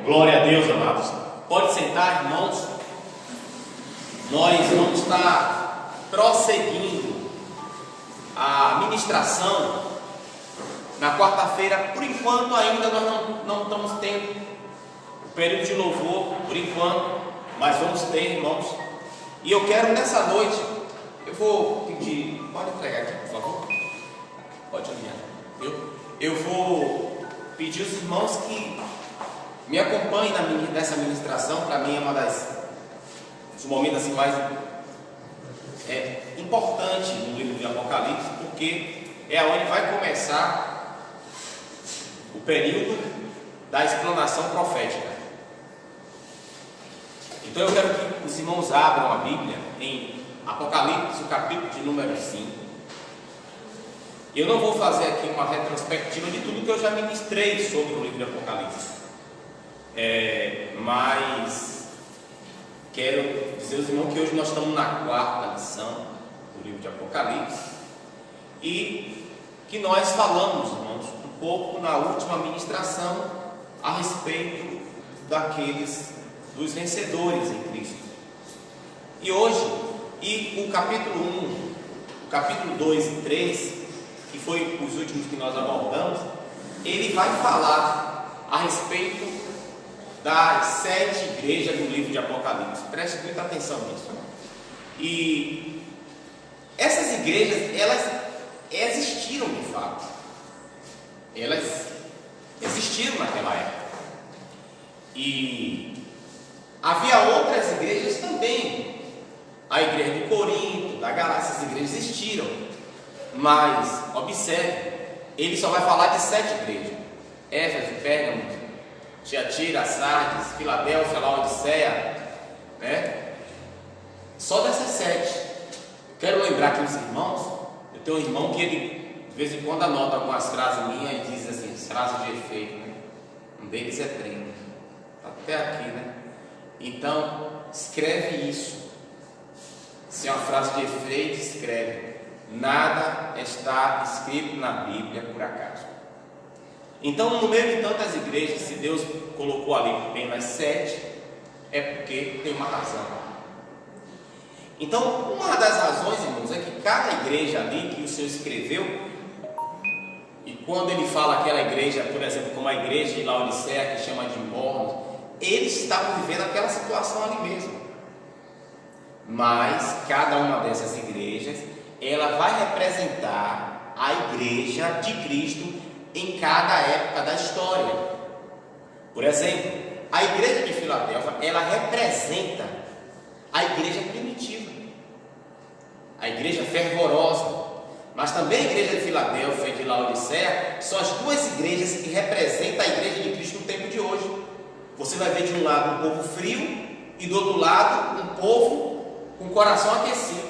Glória a Deus, amados. Pode sentar, irmãos. Nós vamos estar prosseguindo a ministração na quarta-feira. Por enquanto ainda nós não estamos tendo o período de louvor, por enquanto, mas vamos ter, irmãos. E eu quero nessa noite, eu vou pedir, pode entregar aqui, por favor. Pode enviar, viu? Eu vou pedir aos irmãos que me acompanhem nessa ministração. Para mim é uma dos momentos assim mais importantes no livro de Apocalipse, porque é onde vai começar o período da explanação profética. Então eu quero que os irmãos abram a Bíblia em Apocalipse, o capítulo de número 5. Eu não vou fazer aqui uma retrospectiva de tudo que eu já ministrei sobre o livro de Apocalipse, mas quero dizer aos irmãos que hoje nós estamos na quarta lição do livro de Apocalipse e que nós falamos, irmãos, um pouco na última ministração a respeito dos vencedores em Cristo. E hoje, o capítulo 1, o capítulo 2 e 3, que foi os últimos que nós abordamos, ele vai falar a respeito das 7 igrejas do livro de Apocalipse. Preste muita atenção nisso. E essas igrejas, elas existiram de fato. Elas existiram naquela época. E havia outras igrejas também. A igreja de Corinto, da Galácia, essas igrejas existiram. Mas, observe, ele só vai falar de 7 igrejas: Éfeso, Pérgamo, Tiatira, Sardes, Filadélfia, Laodiceia, né? Só dessas 7. Quero lembrar aqui os irmãos. Eu tenho um irmão que ele, de vez em quando, anota algumas frases minhas e diz assim, frases de efeito, né? Um deles é treino. Até aqui, né? Então, escreve isso. Se é uma frase de efeito, escreve. Nada está escrito na Bíblia por acaso. Então, no meio de tantas igrejas, se Deus colocou ali apenas 7, é porque tem uma razão. Então, uma das razões, irmãos, é que cada igreja ali que o Senhor escreveu, e quando ele fala aquela igreja, por exemplo, como a igreja de Laodiceia, que chama de mornos, eles estavam vivendo aquela situação ali mesmo. Mas cada uma dessas igrejas, ela vai representar a igreja de Cristo em cada época da história. Por exemplo, a igreja de Filadélfia, ela representa a igreja primitiva, a igreja fervorosa. Mas também a igreja de Filadélfia e de Laodiceia são as duas igrejas que representam a igreja de Cristo no tempo de hoje. Você vai ver de um lado um povo frio e do outro lado um povo com o coração aquecido.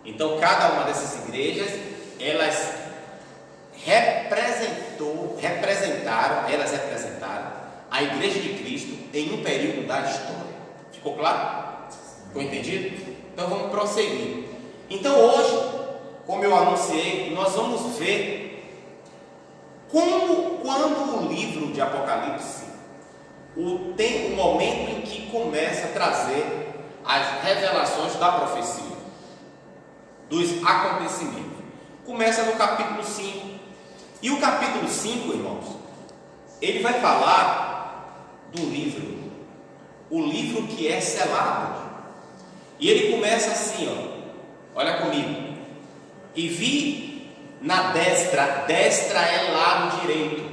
Então cada uma dessas igrejas, elas representaram a igreja de Cristo em um período da história. Ficou claro? Ficou entendido? Então vamos prosseguir. Então hoje, como eu anunciei, nós vamos ver quando o livro de Apocalipse, o momento em que começa a trazer as revelações da profecia, dos acontecimentos. Começa no capítulo 5. E o capítulo 5, irmãos, ele vai falar do livro, o livro que é selado. E ele começa assim, ó, olha comigo. E vi na destra é lado direito.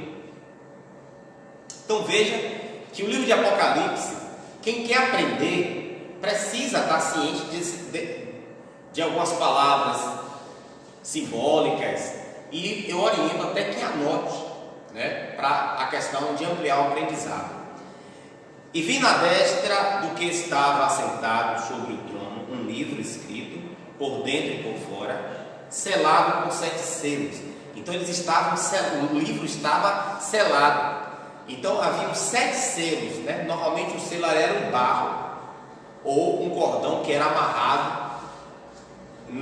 Então veja que o livro de Apocalipse, quem quer aprender, precisa estar ciente de algumas palavras simbólicas, e eu oriento até que anote, né, para a questão de ampliar o aprendizado. E vi na destra do que estava assentado sobre o trono um livro escrito por dentro e por fora, selado com 7 selos. Então o livro estava selado. Então havia 7 selos, né? Normalmente o selo era um barro ou um cordão que era amarrado em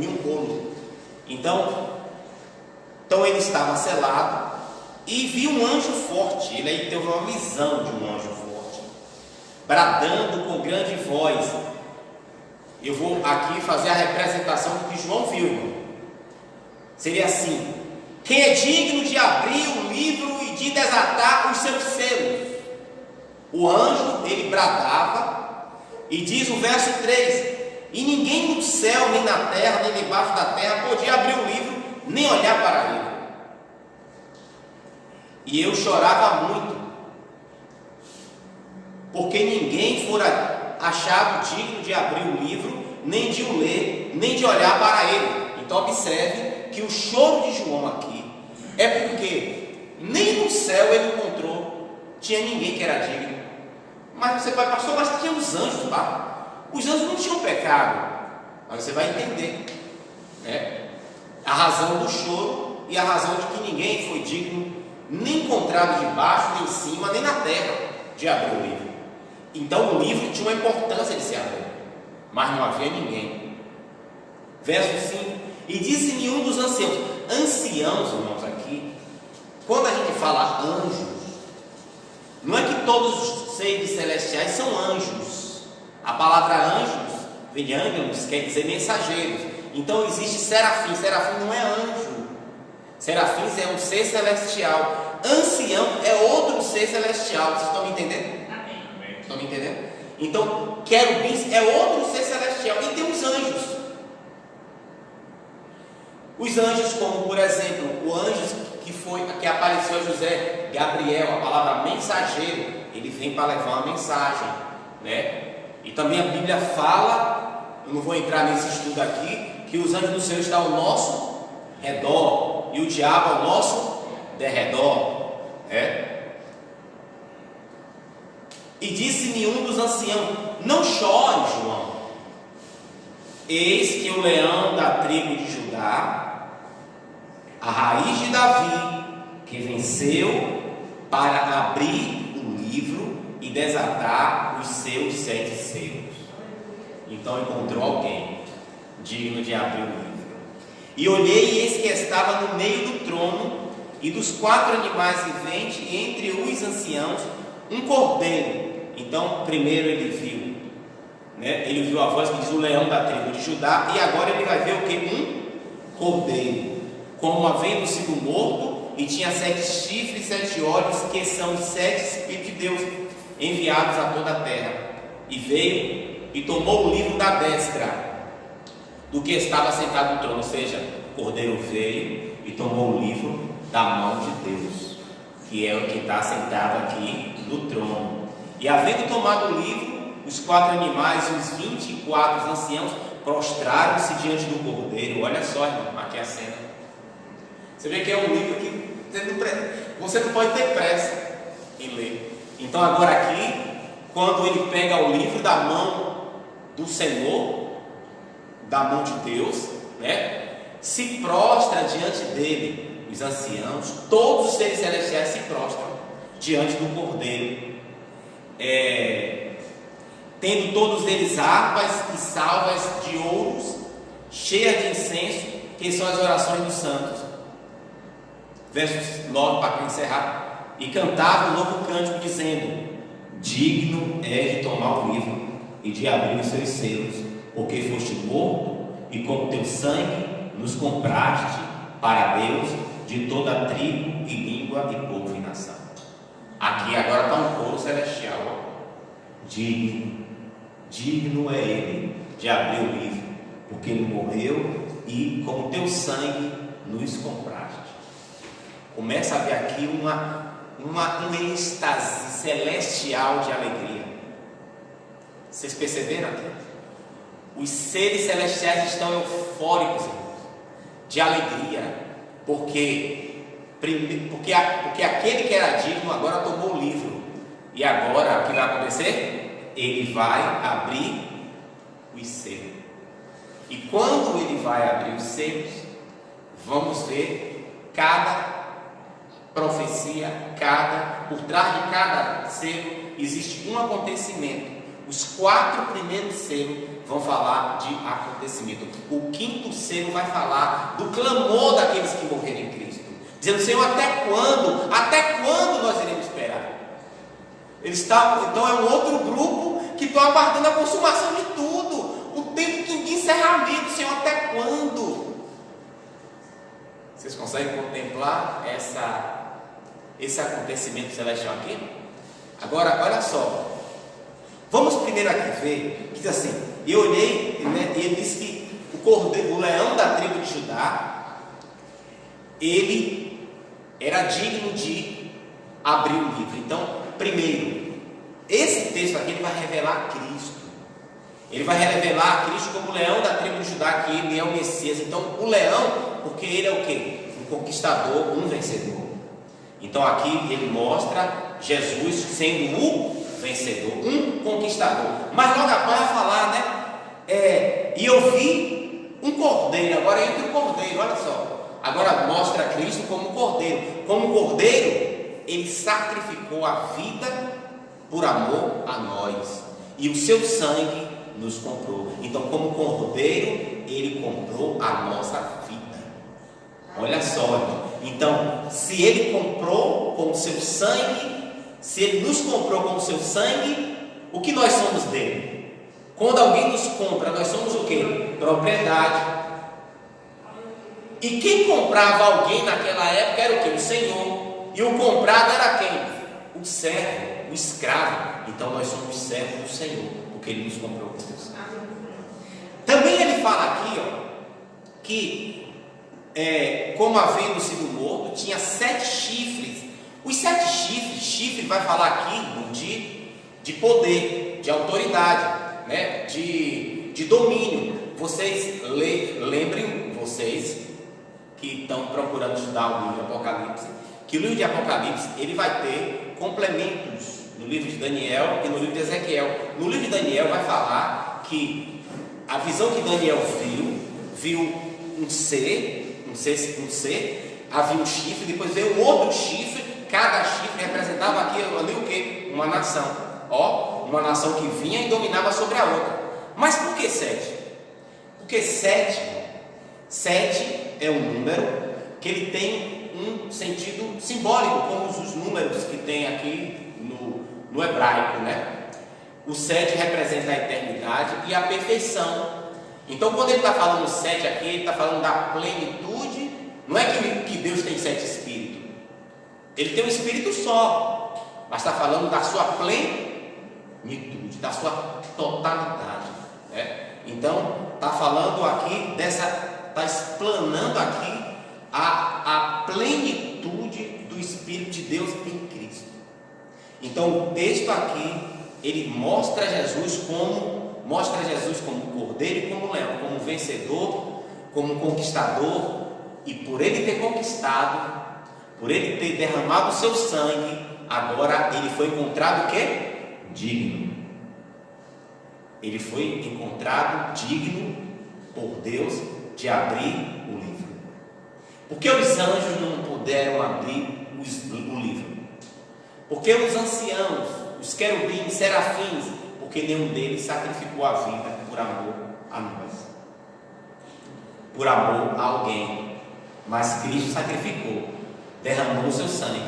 um rolo. Então ele estava selado E vi um anjo forte. Ele aí teve uma visão de um anjo forte, bradando com grande voz. Eu vou aqui fazer a representação do que João viu, irmão. Seria assim: quem é digno de abrir o livro e de desatar os seus selos? O anjo, ele bradava, e diz o verso 3: e ninguém no céu, nem na terra, nem debaixo da terra podia abrir o livro, nem olhar para ele. E eu chorava muito, porque ninguém fora achado digno de abrir o livro, nem de o ler, nem de olhar para ele. Então observe que o choro de João aqui é porque nem no céu ele encontrou, tinha ninguém que era digno. Mas você vai, pastor, mas tinha os anjos lá. Os anjos não tinham pecado. Mas você vai entender, né? A razão do choro e a razão de que ninguém foi digno, nem encontrado debaixo, nem em cima, nem na terra, de abrir o livro. Então o livro tinha uma importância de se abrir, mas não havia ninguém. Verso 5: e disse-me um dos anciãos. Anciãos, irmãos, aqui, quando a gente fala anjos, não é que todos os seres celestiais são anjos. A palavra anjos vem de ângelos, quer dizer mensageiros. Então existe serafim. Serafim não é anjo. Serafins é um ser celestial. Ancião é outro ser celestial. Vocês estão me entendendo? Amém. Estão me entendendo? Então, querubins é outro ser celestial. E tem os anjos. Os anjos, como por exemplo, o anjo que apareceu a José, Gabriel, a palavra mensageiro, ele vem para levar uma mensagem, né? E também a Bíblia fala, eu não vou entrar nesse estudo aqui, que os anjos do Senhor estão ao nosso redor e o diabo ao nosso derredor, E disse-me um dos anciãos: não chore, João, eis que o leão da tribo de Judá, a raiz de Davi, que venceu para abrir o livro e desatar os seus 7 selos. Então encontrou alguém digno de abrir o livro. E olhei, e eis que estava no meio do trono e dos 4 animais viventes, e entre os anciãos, um cordeiro. Então, primeiro ele viu, ele viu a voz que diz o leão da tribo de Judá, e agora ele vai ver o que? Um cordeiro, como havendo sido morto, e tinha 7 chifres e 7 olhos, que são os 7 Espíritos de Deus enviados a toda a terra. E veio e tomou o livro da destra do que estava sentado no trono. Ou seja, o cordeiro veio e tomou o livro da mão de Deus, que é o que está sentado aqui no trono. E havendo tomado o livro, os 4 animais e os 24 anciãos prostraram-se diante do cordeiro. Olha só, irmão, aqui é a cena. Você vê que é um livro que você não pode ter pressa em ler. Então agora aqui, quando ele pega o livro da mão do Senhor, da mão de Deus, se prostra diante dele os anciãos, todos os seres celestiais se prostram diante do cordeiro, tendo todos eles harpas e salvas de ouros, cheias de incenso, que são as orações dos santos. Versos 9 para encerrar. E cantava um novo cântico, dizendo: digno é de tomar o livro e de abrir os seus selos, porque foste morto, e com teu sangue nos compraste para Deus de toda a tribo e língua e povo e nação. Aqui agora está um coro celestial. Digno é ele de abrir o livro, porque ele morreu e com teu sangue nos compraste. Começa a haver aqui um êxtase celestial de alegria. Vocês perceberam aqui? Os seres celestiais estão eufóricos, de alegria, porque aquele que era digno agora tomou o livro. E agora o que vai acontecer? Ele vai abrir os selos. E quando ele vai abrir os selos, vamos ver cada profecia, por trás de cada selo existe um acontecimento. Os 4 primeiros selos vão falar de acontecimento. O 5º selo vai falar do clamor daqueles que morreram em Cristo. dizendo: Senhor, até quando? Até quando nós iremos esperar? Então é um outro grupo que está aguardando a consumação de tudo, o tempo de encerramento. Senhor, até quando? Vocês conseguem contemplar esse acontecimento celestial aqui? Agora, olha só, vamos primeiro aqui ver, que diz assim: eu olhei, né, e ele disse que o leão da tribo de Judá, ele era digno de abrir o livro. Então, primeiro, esse texto aqui ele vai revelar Cristo. Ele vai revelar Cristo como o leão da tribo de Judá, que ele é o Messias. Então, o leão, porque ele é o quê? Um conquistador, um vencedor. Então, aqui ele mostra Jesus sendo o vencedor, um conquistador. Mas logo após vai falar, né? E eu vi um cordeiro. Agora entra o cordeiro, olha só. Agora mostra Cristo como cordeiro. Como cordeiro, ele sacrificou a vida por amor a nós, e o seu sangue nos comprou. Então, como cordeiro, ele comprou a nossa vida. Olha só, irmão. Então, se ele comprou com o seu sangue, se ele nos comprou com o seu sangue, o que nós somos dele? Quando alguém nos compra, nós somos o quê? Propriedade. E quem comprava alguém naquela época era o quê? O Senhor. E o comprado era quem? O servo, o escravo. Então nós somos servos do Senhor, porque ele nos comprou com seu sangue. Também ele fala aqui, que como havendo sido morto, tinha 7 chifres. Os 7 chifres, chifre vai falar aqui de poder, de autoridade, né? de domínio. Vocês lembrem, vocês que estão procurando estudar o livro de Apocalipse, que o livro de Apocalipse ele vai ter complementos no livro de Daniel e no livro de Ezequiel. No livro de Daniel vai falar que a visão que Daniel viu um ser, havia um chifre, depois veio um outro chifre. Cada chifre representava ali o quê? Uma nação. Uma nação que vinha e dominava sobre a outra. Mas por que 7? Porque 7 é um número que ele tem um sentido simbólico, como os números que tem aqui no hebraico, né? O 7 representa a eternidade e a perfeição. Então, quando ele está falando 7 aqui, ele está falando da plenitude. Não é que Deus tem 7 espíritos. Ele tem um espírito só, mas está falando da sua plenitude, da sua totalidade, né? Então, está falando aqui está explanando aqui a plenitude do Espírito de Deus em Cristo. Então, o texto aqui, ele mostra Jesus como cordeiro e como leão, como vencedor, como conquistador. E por ele ter conquistado, por ele ter derramado o seu sangue, agora ele foi encontrado o quê? Digno. Ele foi encontrado digno por Deus de abrir o livro. Por que os anjos não puderam abrir o livro? Porque os anciãos, os querubins, serafins, porque nenhum deles sacrificou a vida por amor a nós, por amor a alguém. Mas Cristo sacrificou, derramou o seu sangue,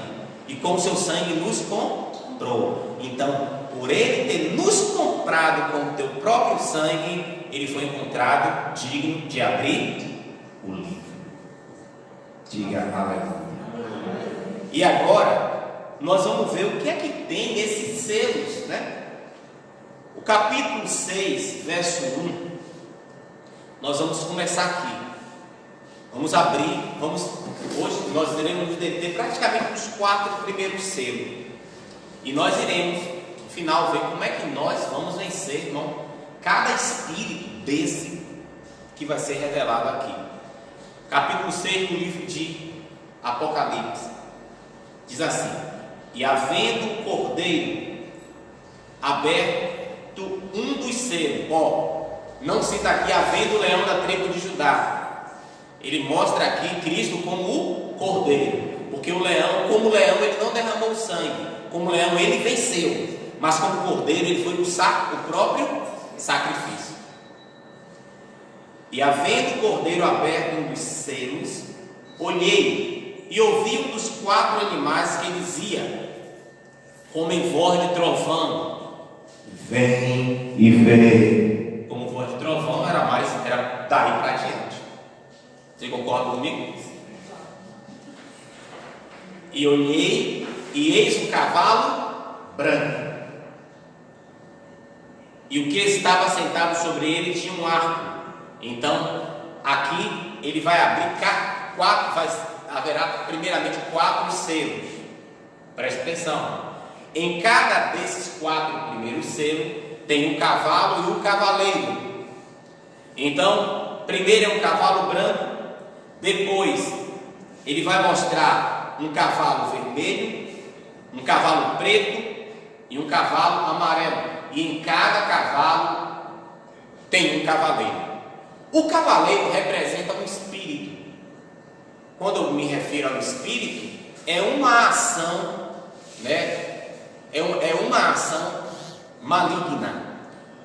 e com o seu sangue nos comprou. Então, por ele ter nos comprado com o teu próprio sangue, ele foi encontrado digno de abrir o livro. Diga aleluia. E agora nós vamos ver o que é que tem nesses selos, né? O capítulo 6, verso 1. Nós vamos começar aqui. Vamos abrir, hoje nós iremos nos deter praticamente nos 4 primeiros selos. E nós iremos, no final, ver como é que nós vamos vencer, irmão, cada espírito desse que vai ser revelado aqui. Capítulo 6 do livro de Apocalipse. Diz assim: e havendo o cordeiro aberto um dos selos, não cita aqui havendo o leão da tribo de Judá. Ele mostra aqui Cristo como o cordeiro, porque o leão, como o leão, ele não derramou sangue, como o leão ele venceu, mas como cordeiro ele foi buscar o próprio sacrifício. E havendo o cordeiro aberto um dos selos, olhei, e ouvi um dos 4 animais que dizia, como em voz de trovão, vem e vê. Como voz de trovão era daí para diante. Você concorda comigo? E olhei, e eis um cavalo branco. E o que estava sentado sobre ele tinha um arco. Então, aqui ele vai abrir haverá primeiramente 4 selos. Preste atenção. Em cada desses 4 primeiros selos tem um cavalo e um cavaleiro. Então, primeiro é um cavalo branco, depois ele vai mostrar um cavalo vermelho, um cavalo preto e um cavalo amarelo. E em cada cavalo tem um cavaleiro. O cavaleiro representa um espírito. Quando eu me refiro ao espírito, é uma ação, né? É uma ação maligna.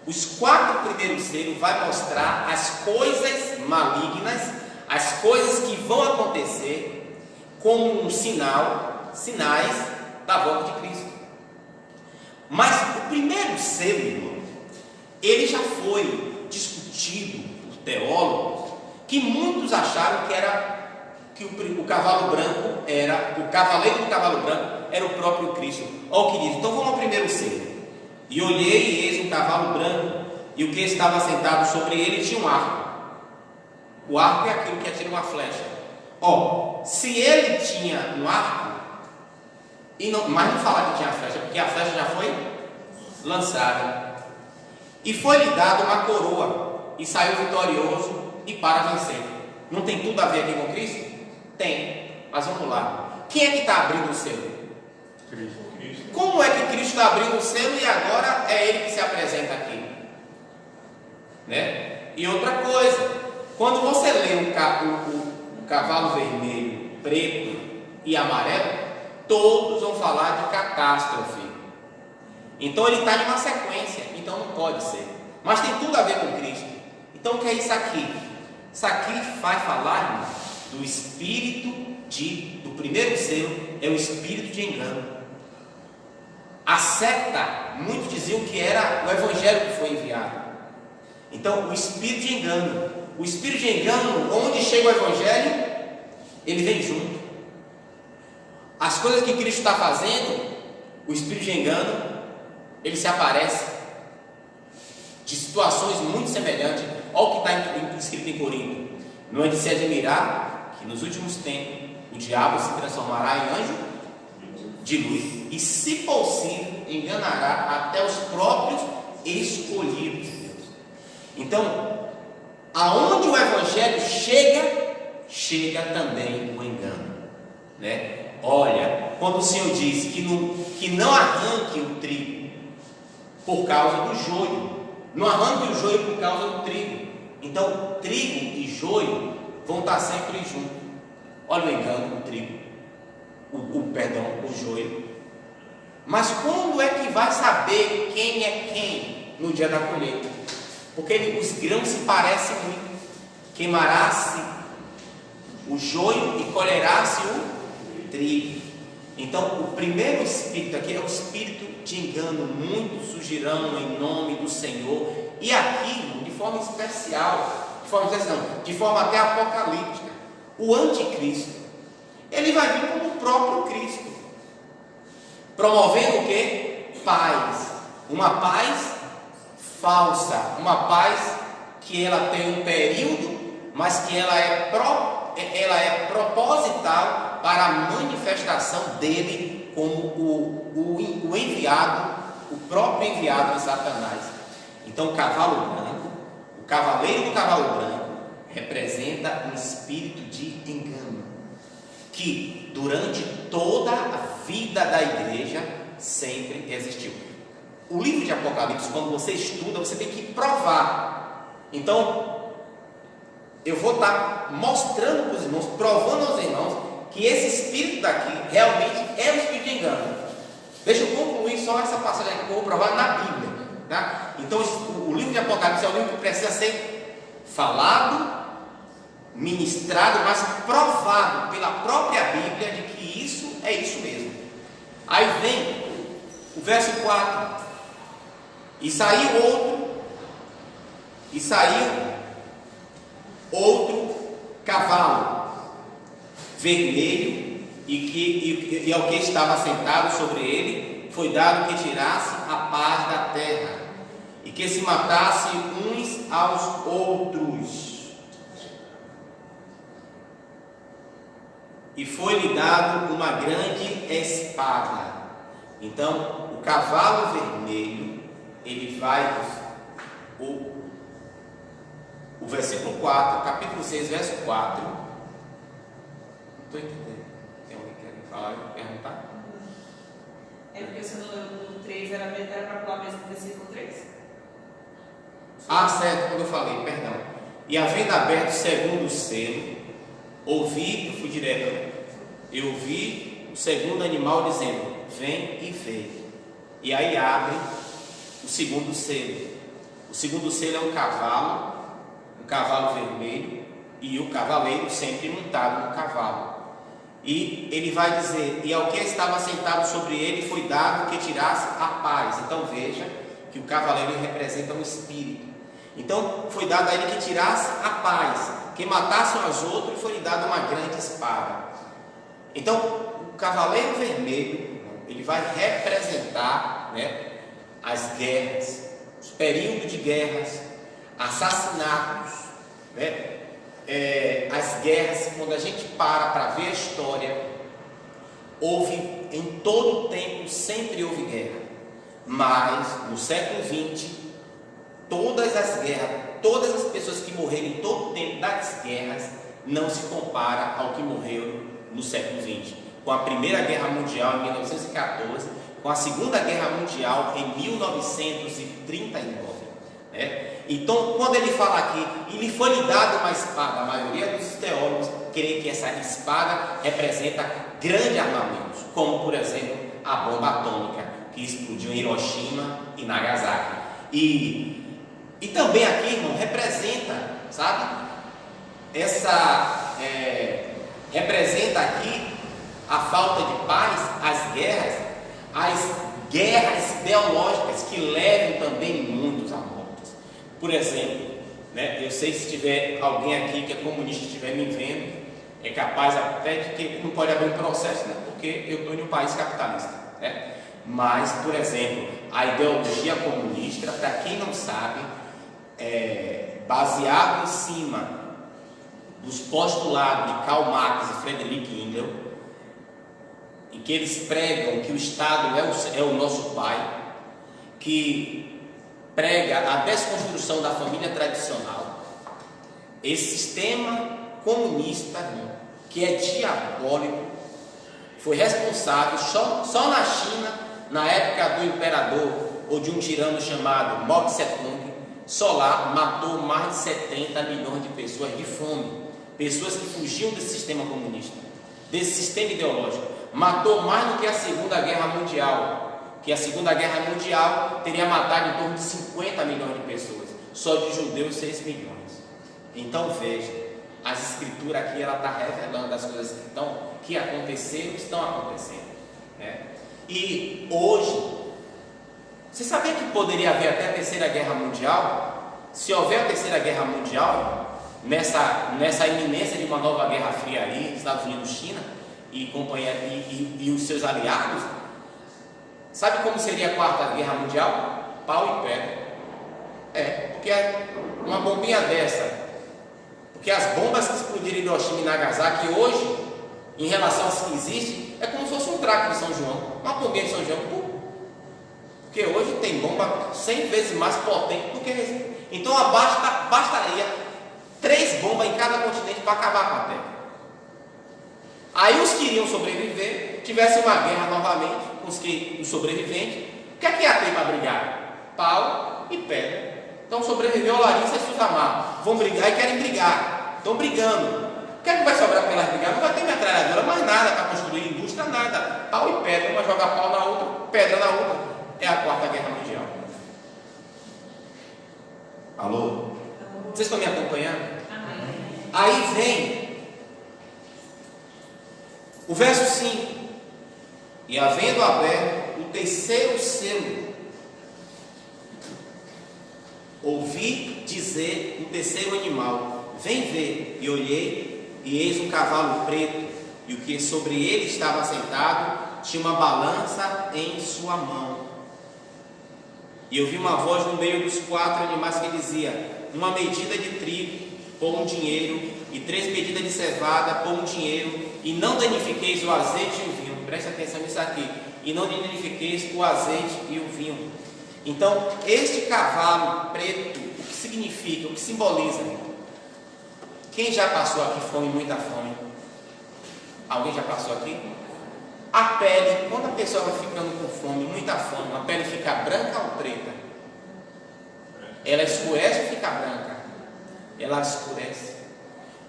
Os 4 primeiros selos vai mostrar as coisas malignas, as coisas que vão acontecer como um sinais da volta de Cristo. Mas o primeiro selo, irmão, ele já foi discutido por teólogos, que muitos acharam que o cavalo branco o cavaleiro do cavalo branco era o próprio Cristo. Olha o que diz. Então vamos ao primeiro selo. E olhei e eis um cavalo branco, e o que estava sentado sobre ele tinha um arco. O arco é aquilo que atira uma flecha. Se ele tinha um arco, mas não falar que tinha flecha, porque a flecha já foi lançada. E foi-lhe dado uma coroa, e saiu vitorioso e para vencer. Não tem tudo a ver aqui com Cristo? Tem, mas vamos lá. Quem é que está abrindo o selo? Cristo. Como é que Cristo está abrindo o selo e agora é Ele que se apresenta aqui? Né? E outra coisa, quando você lê o cavalo vermelho, preto e amarelo, todos vão falar de catástrofe. Então ele está em uma sequência, então não pode ser. Mas tem tudo a ver com Cristo. Então o que é isso aqui? Isso aqui vai falar, irmão, do espírito do primeiro selo, é o espírito de engano. A seta, muitos diziam que era o evangelho que foi enviado. Então o espírito de engano. O espírito de engano, onde chega o evangelho, ele vem junto. As coisas que Cristo está fazendo, o espírito de engano, ele se aparece de situações muito semelhantes. Olha o que está escrito em Corinto. Não é de se admirar que nos últimos tempos o diabo se transformará em anjo de luz e, se possível, enganará até os próprios escolhidos de Deus. Então, aonde o evangelho chega também o engano, né? Olha, quando o Senhor diz que não arranque o trigo por causa do joio, não arranque o joio por causa do trigo. Então, trigo e joio vão estar sempre juntos. Olha o engano, o trigo, o joio. Mas quando é que vai saber quem é quem no dia da colheita? Porque os grãos se parecem muito. Queimará-se o joio e colherá-se o trigo. Então, o primeiro espírito aqui é o espírito de engano. Muitos surgirão em nome do Senhor. E aqui, de forma especial, de forma até apocalíptica, o anticristo, ele vai vir como o próprio Cristo, promovendo o quê? Paz. Uma paz falsa, uma paz que ela tem um período, mas que ela é proposital para a manifestação dele como o enviado, o próprio enviado de Satanás. Então, o cavalo branco, o cavaleiro do cavalo branco, representa um espírito de engano, que durante toda a vida da igreja sempre existiu. O livro de Apocalipse, quando você estuda, você tem que provar. Então, eu vou estar mostrando para os irmãos, provando aos irmãos, que esse espírito daqui realmente é um espírito de engano. Deixa eu concluir só essa passagem aqui que eu vou provar na Bíblia, tá? Então, o livro de Apocalipse é um livro que precisa ser falado, ministrado, mas provado pela própria Bíblia de que isso é isso mesmo. Aí vem o verso 4: e saiu outro cavalo vermelho, e ao que estava sentado sobre ele foi dado que tirasse a paz da terra, e que se matasse uns aos outros. E foi-lhe dado uma grande espada. Então, o cavalo vermelho, ele vai, o versículo 4, capítulo 6, verso 4. Não estou entendendo. Tem alguém que quer falar e perguntar? É porque você não leu no 3, era para pular mesmo no versículo 3? Ah, certo, quando eu falei, perdão. E havendo aberto o segundo selo, ouvi, eu fui direto, eu ouvi o segundo animal dizendo: vem e vê. E aí abre o segundo selo. O segundo selo é um cavalo vermelho, e o cavaleiro sempre montado no cavalo. E ele vai dizer: e ao que estava sentado sobre ele foi dado que tirasse a paz. Então veja que o cavaleiro representa um espírito. Então foi dado a ele que tirasse a paz, que matasse uns aos outros, e foi lhe dada uma grande espada. Então o cavaleiro vermelho, ele vai representar, as guerras, os períodos de guerras, assassinatos, as guerras. Quando a gente para ver a história, houve em todo o tempo, sempre houve guerra, mas no século XX, todas as guerras, todas as pessoas que morreram em todo o tempo das guerras, não se compara ao que morreu no século XX, com a Primeira Guerra Mundial em 1914, com a Segunda Guerra Mundial em 1939. Então, quando ele fala aqui, e lhe foi lhe dado uma espada, a maioria dos teólogos creem que essa espada representa grandes armamentos, como por exemplo a bomba atômica que explodiu em Hiroshima e Nagasaki. E também aqui, irmão, representa, sabe? Representa aqui a falta de paz, as guerras ideológicas que levam também muitos a mortes. Por exemplo, eu sei, se tiver alguém aqui que é comunista e estiver me vendo, é capaz até de que não pode haver um processo, porque eu estou em um país capitalista, Mas, por exemplo, a ideologia comunista, para quem não sabe, baseado em cima dos postulados de Karl Marx e Friedrich Engels, em que eles pregam que o Estado é o nosso pai, que prega a desconstrução da família tradicional. Esse sistema comunista, que é diabólico, foi responsável só na China, na época do imperador ou de um tirano chamado Mao Tse-tung. Só lá matou mais de 70 milhões de pessoas de fome, pessoas que fugiam desse sistema comunista, desse sistema ideológico. Matou mais do que a Segunda Guerra Mundial, que a Segunda Guerra Mundial teria matado em torno de 50 milhões de pessoas, só de judeus 6 milhões. Então veja, as escrituras aqui, ela está revelando as coisas que aconteceram, que estão acontecendo, E hoje, você sabia que poderia haver até a Terceira Guerra Mundial? Se houver a Terceira Guerra Mundial, nessa iminência de uma nova Guerra Fria aí, Estados Unidos, China e os seus aliados, sabe como seria a Quarta Guerra Mundial? Pau e pedra. Porque uma bombinha dessa, porque as bombas que explodiram em Hiroshima e Nagasaki hoje, em relação às que existem, é como se fosse um traque de São João, uma bombinha de São João. Porque hoje tem bomba 100 vezes mais potente do que esse. Então bastaria 3 bombas em cada continente para acabar com a Terra. Aí os que iriam sobreviver, tivesse uma guerra novamente com os sobreviventes, o que é que ia ter para brigar? Pau e pedra. Então sobreviveu Larissa e Suzamar, vão brigar e querem brigar, estão brigando. O que é que vai sobrar para elas brigar? Não vai ter metralhadora, mais nada para construir indústria, nada. Pau e pedra, uma joga pau na outra, pedra na outra. É a Quarta Guerra Mundial. Alô? Vocês estão me acompanhando? Aí vem o verso 5: e havendo aberto o terceiro selo, ouvi dizer o terceiro animal: vem ver. E olhei, e eis um cavalo preto, e o que sobre ele estava sentado tinha uma balança em sua mão. E eu vi uma voz no meio dos 4 animais que dizia: uma medida de trigo por um dinheiro, e 3 medidas de cevada por um dinheiro, e não danifiqueis o azeite e o vinho. Preste atenção nisso aqui: e não danifiqueis o azeite e o vinho. Então, este cavalo preto, o que significa, o que simboliza? Quem já passou aqui fome, muita fome? Alguém já passou aqui? A pele, quando a pessoa vai ficando com fome, muita fome, a pele fica branca ou preta? Ela escurece ou fica branca? Ela escurece.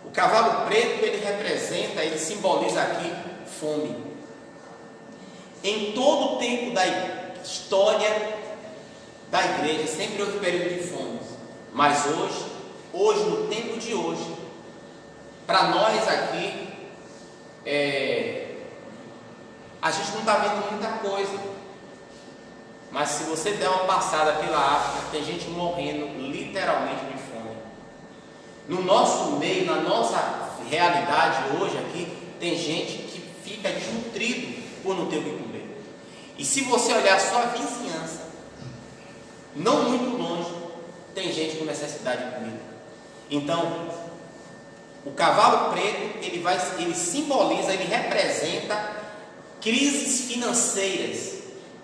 O cavalo preto, ele representa, ele simboliza aqui fome. Em todo o tempo da história da igreja, sempre houve período de fome. Mas hoje, no tempo de hoje, para nós aqui, a gente não está vendo muita coisa. Mas se você der uma passada pela África, tem gente morrendo literalmente de fome. No nosso meio, na nossa realidade hoje aqui, tem gente que fica desnutrido por não ter o que comer. E se você olhar a sua vizinhança, não muito longe, tem gente com necessidade de comida. Então, o cavalo preto, ele simboliza, ele representa crises financeiras,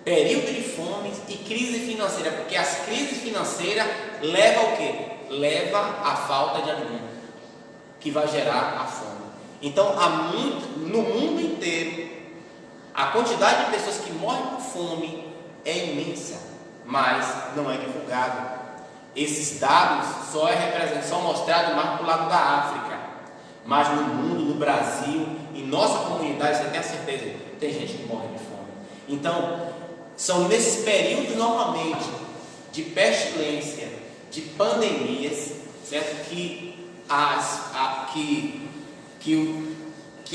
período de fome e crise financeira, porque as crises financeiras levam ao quê? Leva à falta de alimento, que vai gerar a fome. Então, no mundo inteiro, a quantidade de pessoas que morrem por fome é imensa, mas não é divulgado. Esses dados são mostrados mais para o lado da África, mas no mundo, no Brasil, em nossa comunidade, você tem a certeza, tem gente que morre de fome. Então, são nesses períodos normalmente de pestilência, de pandemias, certo? Que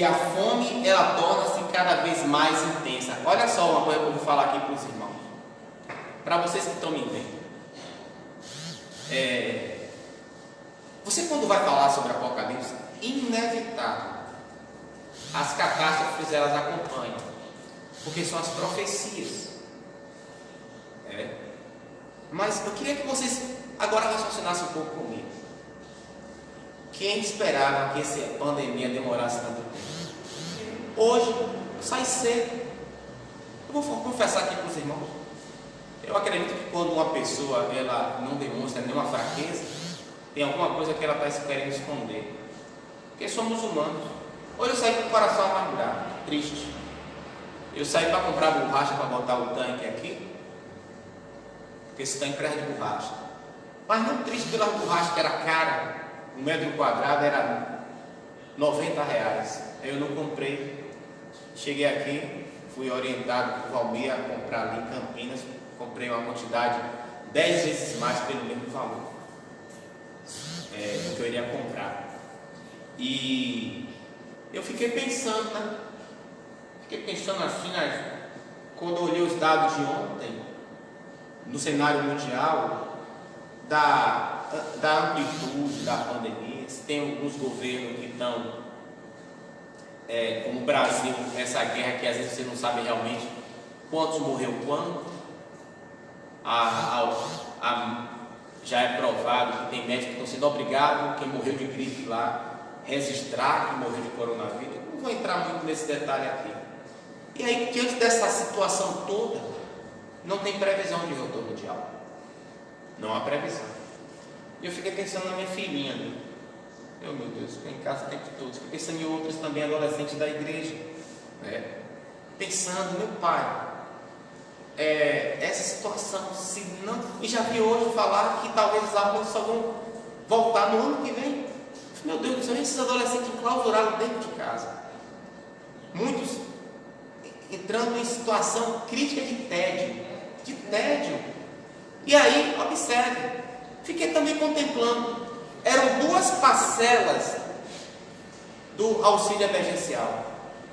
a fome, ela torna-se cada vez mais intensa. Olha só uma coisa que eu vou falar aqui para os irmãos, para vocês que estão me vendo. Você, quando vai falar sobre Apocalipse, inevitável, as catástrofes, elas acompanham, porque são as profecias. Mas eu queria que vocês agora raciocinassem um pouco comigo. Quem esperava que essa pandemia demorasse tanto tempo? Hoje, sai cedo. Eu vou confessar aqui para os irmãos. Eu acredito que quando uma pessoa, ela não demonstra nenhuma fraqueza, tem alguma coisa que ela está querendo esconder. Porque somos humanos. Hoje eu saí com o coração amargurado, triste. Eu saí para comprar borracha para botar o tanque aqui, porque esse tanque precisa de borracha. Mas não triste pela borracha que era cara, um metro quadrado era R$90. Aí eu não comprei. Cheguei aqui, fui orientado por Valmir a comprar ali em Campinas. Comprei uma quantidade 10 vezes mais pelo mesmo valor do que eu iria comprar. E eu fiquei pensando, assim, quando eu olhei os dados de ontem, no cenário mundial, da amplitude da pandemia. Tem alguns governos que estão, como o Brasil, essa guerra que às vezes você não sabe realmente quantos morreu quando. Já é provado que tem médicos que estão sendo obrigados, quem morreu de gripe lá, registrar que morreu de coronavírus. Eu não vou entrar muito nesse detalhe aqui. E aí, diante dessa situação toda, não tem previsão de retorno de aula. Não há previsão. E eu fiquei pensando na minha filhinha ali. Meu Deus, fiquei em casa o tempo todo. Fiquei pensando em outros também, adolescentes da igreja. Pensando, meu pai, essa situação, se não. E já vi hoje falar que talvez as aulas só vão voltar no ano que vem. Meu Deus do céu, esses adolescentes enclausurados dentro de casa. Muitos entrando em situação crítica de tédio. E aí, observe, fiquei também contemplando. Eram 2 parcelas do auxílio emergencial.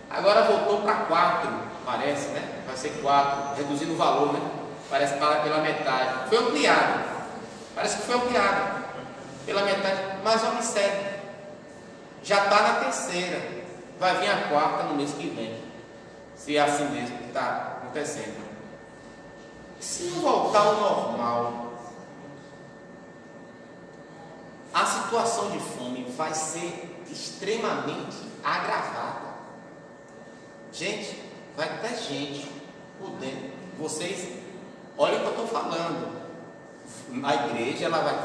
Agora voltou para 4, parece, né? Vai ser 4, reduzindo o valor, né? Parece pela metade. Foi ampliado. Parece que foi ampliado pela metade. Mas observe, já está na terceira. Vai vir a 4ª no mês que vem. Se é assim mesmo que está acontecendo. Se não voltar ao normal, a situação de fome vai ser extremamente agravada. Gente, vai ter gente por dentro. Vocês, olhem o que eu estou falando. A igreja, ela vai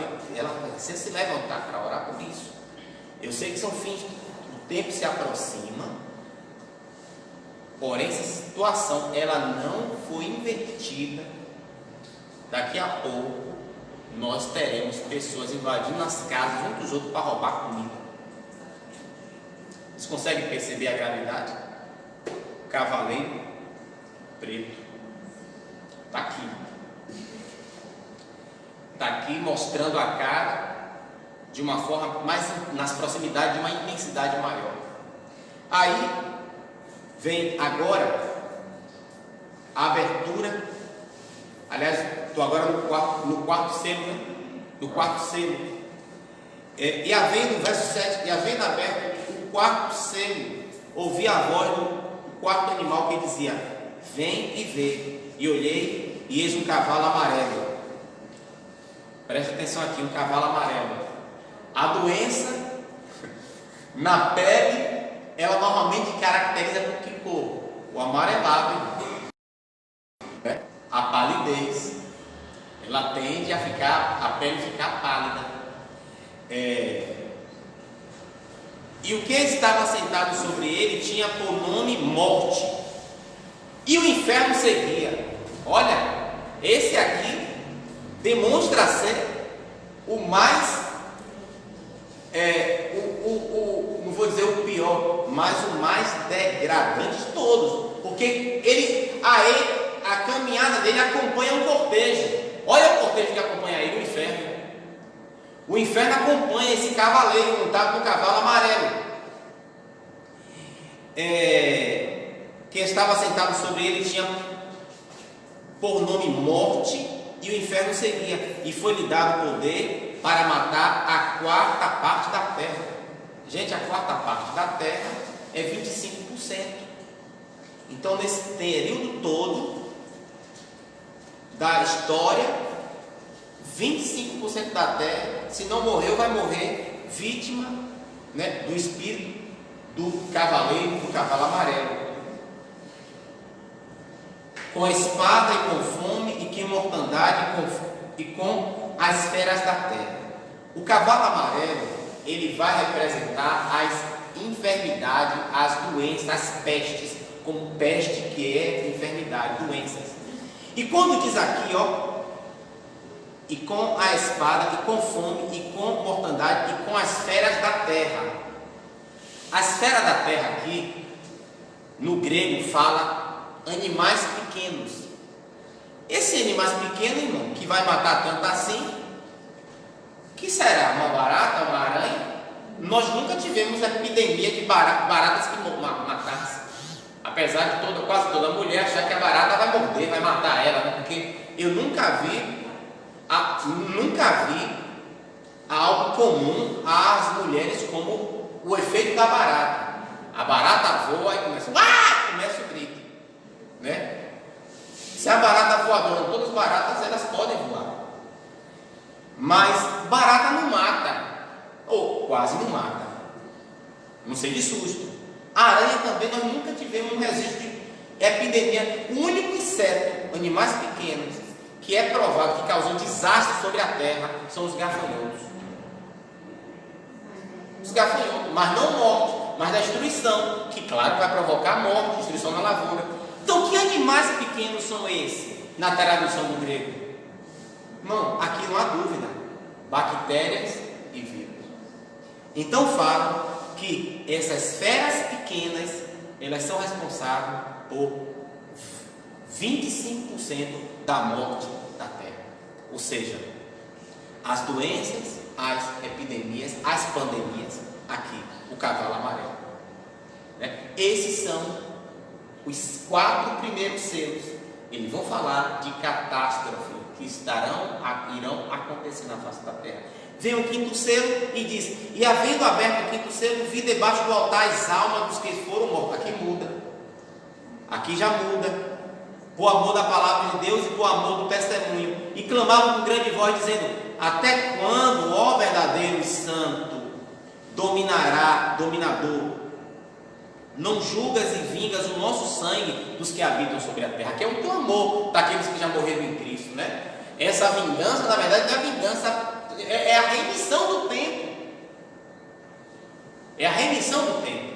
se levantar para orar por isso. Eu sei que são fins, o tempo se aproxima. Porém, essa situação, ela não foi invertida. Daqui a pouco, nós teremos pessoas invadindo as casas uns dos outros para roubar comida. Vocês conseguem perceber a gravidade? O cavaleiro preto está aqui. Está aqui mostrando a cara de uma forma mais nas proximidades, de uma intensidade maior. Aí vem agora a abertura. Aliás, estou agora no quarto selo, né? No quarto selo. E havendo, verso 7, e havendo aberto o quarto selo, ouvi a voz do quarto animal que dizia: vem e vê. E olhei, e eis um cavalo amarelo. Preste atenção aqui, um cavalo amarelo. A doença na pele, ela normalmente caracteriza por que cor? O amarelado, a palidez. Ela tende a pele ficar pálida. E o que estava sentado sobre ele tinha por nome morte. E o inferno seguia. Olha, esse aqui demonstra ser o mais, não vou dizer o pior, mas o mais degradante de todos, porque a caminhada dele acompanha um cortejo. Olha o cortejo que acompanha ele, o inferno. O inferno acompanha esse cavaleiro montado no cavalo amarelo. Quem estava sentado sobre ele tinha por nome morte, e o inferno seguia, e foi-lhe dado poder para matar a 4ª parte da terra. Gente, a 4ª parte da terra é 25%. Então, nesse período todo da história, 25% da terra, se não morreu, vai morrer vítima, né, do espírito do cavaleiro, do cavalo amarelo. Com espada e com fome e com mortandade e com as feras da terra. O cavalo amarelo, ele vai representar as enfermidades, as doenças, as pestes, como peste que é enfermidade, doenças. E quando diz aqui, e com a espada, e com fome, e com mortandade, e com as feras da terra. As feras da terra aqui, no grego, fala animais pequenos. Esse animais pequeno, irmão, que vai matar tanto assim, que será? Uma barata, uma aranha? Nós nunca tivemos epidemia de baratas que matassem. Apesar de quase toda mulher achar que a barata vai morder, vai matar ela, né? Porque eu nunca vi algo comum às mulheres como o efeito da barata. A barata voa e começa o grito, né? Se a barata voadora, todas as baratas elas podem voar, mas barata não mata, ou quase não mata, não sei de susto. A aranha também nós nunca tivemos um registro de epidemia. O único inseto, animais pequenos, que é provado que causou desastre sobre a terra são os gafanhotos. Os gafanhotos, mas não morte, mas destruição, que claro vai provocar morte, destruição na lavoura. Então, que animais pequenos são esses na tradução do grego? Não, aqui não há dúvida: bactérias e vírus. Então fala que essas feras pequenas, elas são responsáveis por 25% da morte da terra. Ou seja, as doenças, as epidemias, as pandemias, aqui, o cavalo amarelo. né? Esses são os 4 primeiros selos. Eles vão falar de catástrofe que irão acontecer na face da terra. Vem o 5º selo e diz: e havendo aberto o 5º selo, vi debaixo do altar as almas dos que foram mortos. Aqui muda, aqui já muda, por amor da palavra de Deus e por amor do testemunho, e clamavam com grande voz, dizendo: até quando, ó verdadeiro e santo, dominador, não julgas e vingas o nosso sangue dos que habitam sobre a terra? Que é um clamor daqueles que já morreram em Cristo, né? Essa vingança, na verdade, não é vingança, é a remissão do tempo. É a remissão do tempo.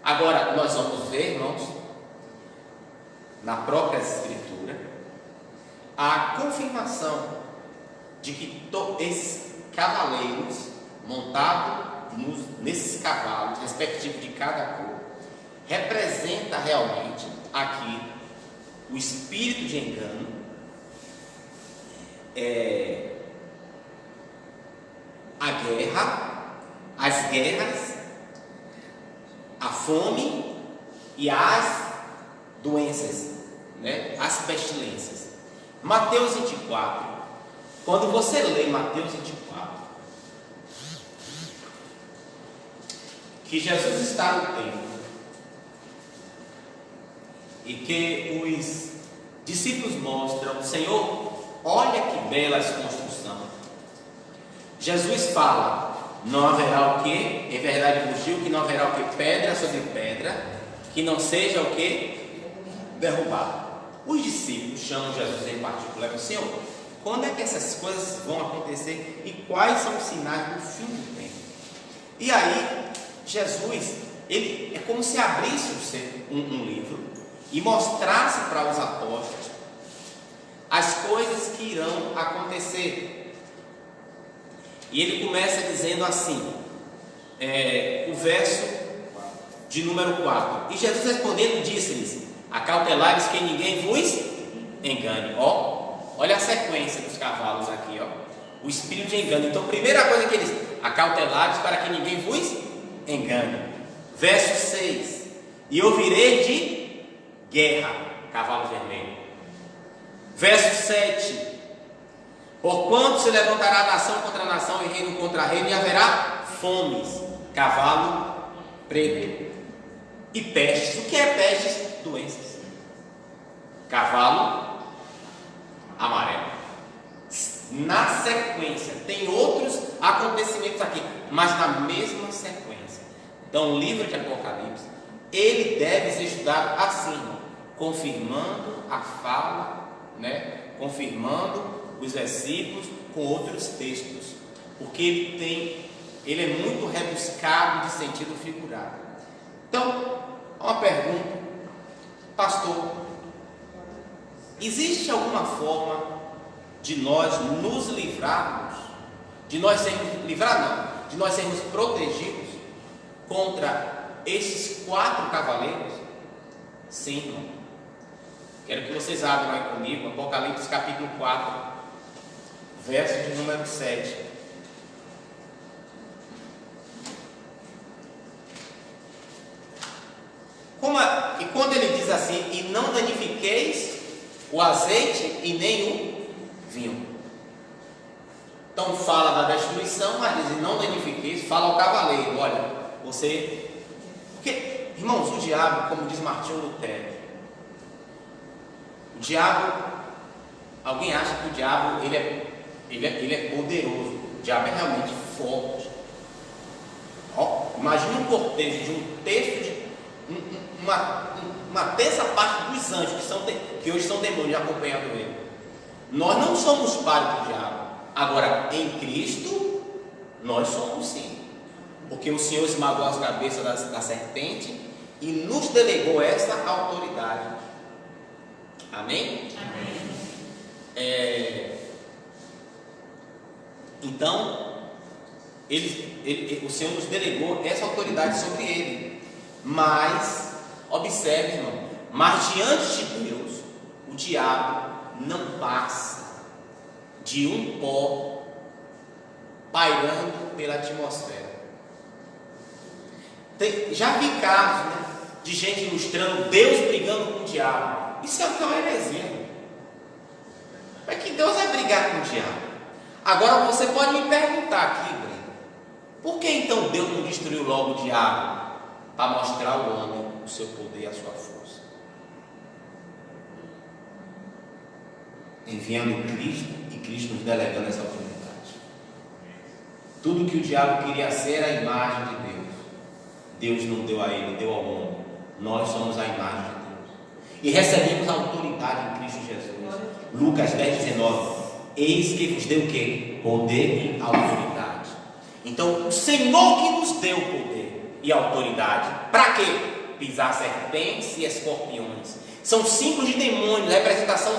Agora, nós vamos ver, irmãos, na própria Escritura, a confirmação de que esses cavaleiros montados nesses cavalos, respectivos de cada cor, representa realmente aqui o espírito de engano, a guerra, as guerras, a fome e as doenças, né? As pestilências. Mateus 24, quando você lê Mateus 24, que Jesus está no templo e que os discípulos mostram: Senhor, olha que bela essa construção. Jesus fala: não haverá o que? Em verdade vos digo que não haverá o que? Pedra sobre pedra, que não seja o que? Derrubado. Os discípulos chamam Jesus em particular e dizem: Senhor, quando é que essas coisas vão acontecer e quais são os sinais do fim do tempo? E aí, Jesus, ele é como se abrisse um livro e mostrasse para os apóstolos as coisas que irão acontecer. E ele começa dizendo assim, o verso de número 4: e Jesus respondendo disse-lhes: acautelai-vos que ninguém vos engane. Olha a sequência dos cavalos aqui, o espírito de engano. Então, primeira coisa que ele diz: acautelai-vos para que ninguém vos engane. Verso 6: e ouvirei de guerra, cavalo vermelho. Verso 7: porquanto se levantará nação contra nação e reino contra reino, e haverá fomes, cavalo preto, e pestes. O que é pestes? Doenças. Cavalo amarelo. Na sequência, tem outros acontecimentos aqui, mas na mesma sequência. Então, o livro de Apocalipse, ele deve ser estudado assim, confirmando a fala, né? Confirmando os versículos com outros textos, porque ele é muito rebuscado de sentido figurado. Então, uma pergunta: pastor, existe alguma forma de nós nos livrarmos, de nós sermos protegidos contra esses 4 cavaleiros? Sim, irmão. Quero que vocês abram aí comigo Apocalipse capítulo 4, verso de número 7. E quando ele diz assim: e não danifiqueis o azeite e nem o vinho. Então fala da destruição, mas diz: e não danifiqueis. Fala ao cavaleiro: olha, você... Porque, irmãos, o diabo, como diz Martinho Lutero, o diabo, alguém acha que o diabo ele é poderoso? O diabo é realmente forte. Imagina um cortejo de um terço de uma terça parte dos anjos que hoje são demônios acompanhando ele. Nós não somos páreo do diabo. Agora, em Cristo, nós somos sim, porque o Senhor esmagou as cabeças da serpente e nos delegou essa autoridade. Amém? Amém. Então, o Senhor nos delegou essa autoridade sobre ele. Mas, observe, irmão, mas diante de Deus, o diabo não passa de um pó pairando pela atmosfera. Já vi casos, né, de gente ilustrando Deus brigando com o diabo. Isso é uma heresia. É que Deus vai brigar com o diabo. Agora você pode me perguntar aqui, Breno, por que então Deus não destruiu logo o diabo? Para mostrar ao homem o seu poder e a sua força. Enviando Cristo e Cristo nos delegando essa autoridade. Tudo que o diabo queria ser era a imagem de Deus. Deus não deu a ele, deu ao homem. Nós somos a imagem de Deus. E recebemos a autoridade em Cristo Jesus. Lucas 10:19. Eis que vos deu o quê? Poder e autoridade. Então, o Senhor que nos deu poder e autoridade. Para quê? Pisar serpentes e escorpiões. São símbolos de demônios, representação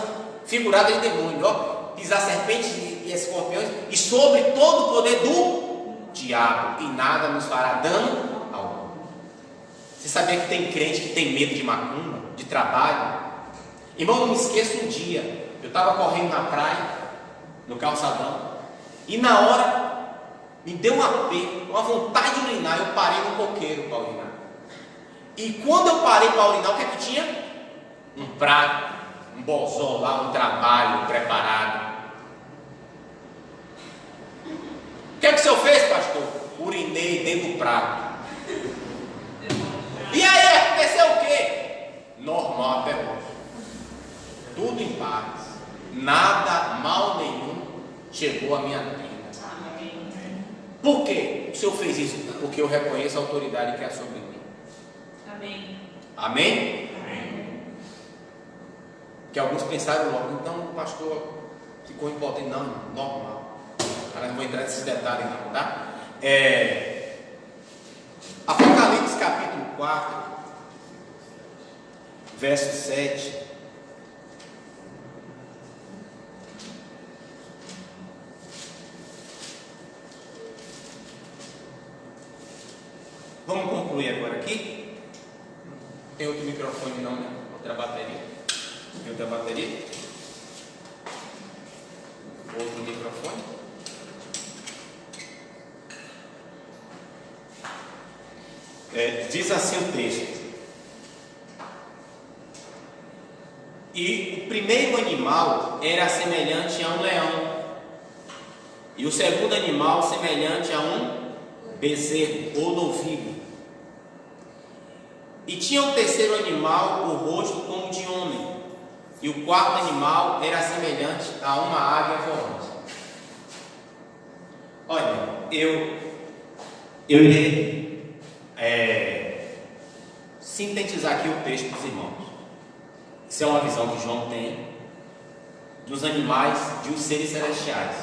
figurada de demônio. Ó, pisar serpentes e escorpiões e sobre todo o poder do diabo. E nada nos fará dano algum. Você sabia que tem crente que tem medo de macumba, de trabalho? Irmão, não me esqueço um dia. Eu estava correndo na praia, no calçadão, e na hora me deu um aperto, uma vontade de urinar. Eu parei no coqueiro para urinar. E quando eu parei para urinar, o que é que tinha? Um prato, um bozó lá, um trabalho preparado. O que é que o senhor fez, pastor? Urinei dentro do prato. E aí, aconteceu o quê? Normal até hoje. Tudo em paz. Nada, mal nenhum chegou à minha vida. Por quê o senhor fez isso? Porque eu reconheço a autoridade que é sobre mim. Amém. Amém? Amém. Que alguns pensaram logo, então o pastor ficou impotente. Não, normal. Agora não vou entrar nesses detalhes não, tá? Apocalipse capítulo 4, verso 7. Vamos concluir agora aqui. Tem outro microfone não, né? Outra bateria. Tem outra bateria? Outro microfone. Diz assim o texto. E o primeiro animal era semelhante a um leão, e o segundo animal semelhante a um bezerro ou novilho. E tinha um terceiro animal o rosto como de homem, e o quarto animal era semelhante a uma águia voante. Olha, eu irei sintetizar aqui o texto dos irmãos. Isso é uma visão que João tem dos animais, de os seres celestiais.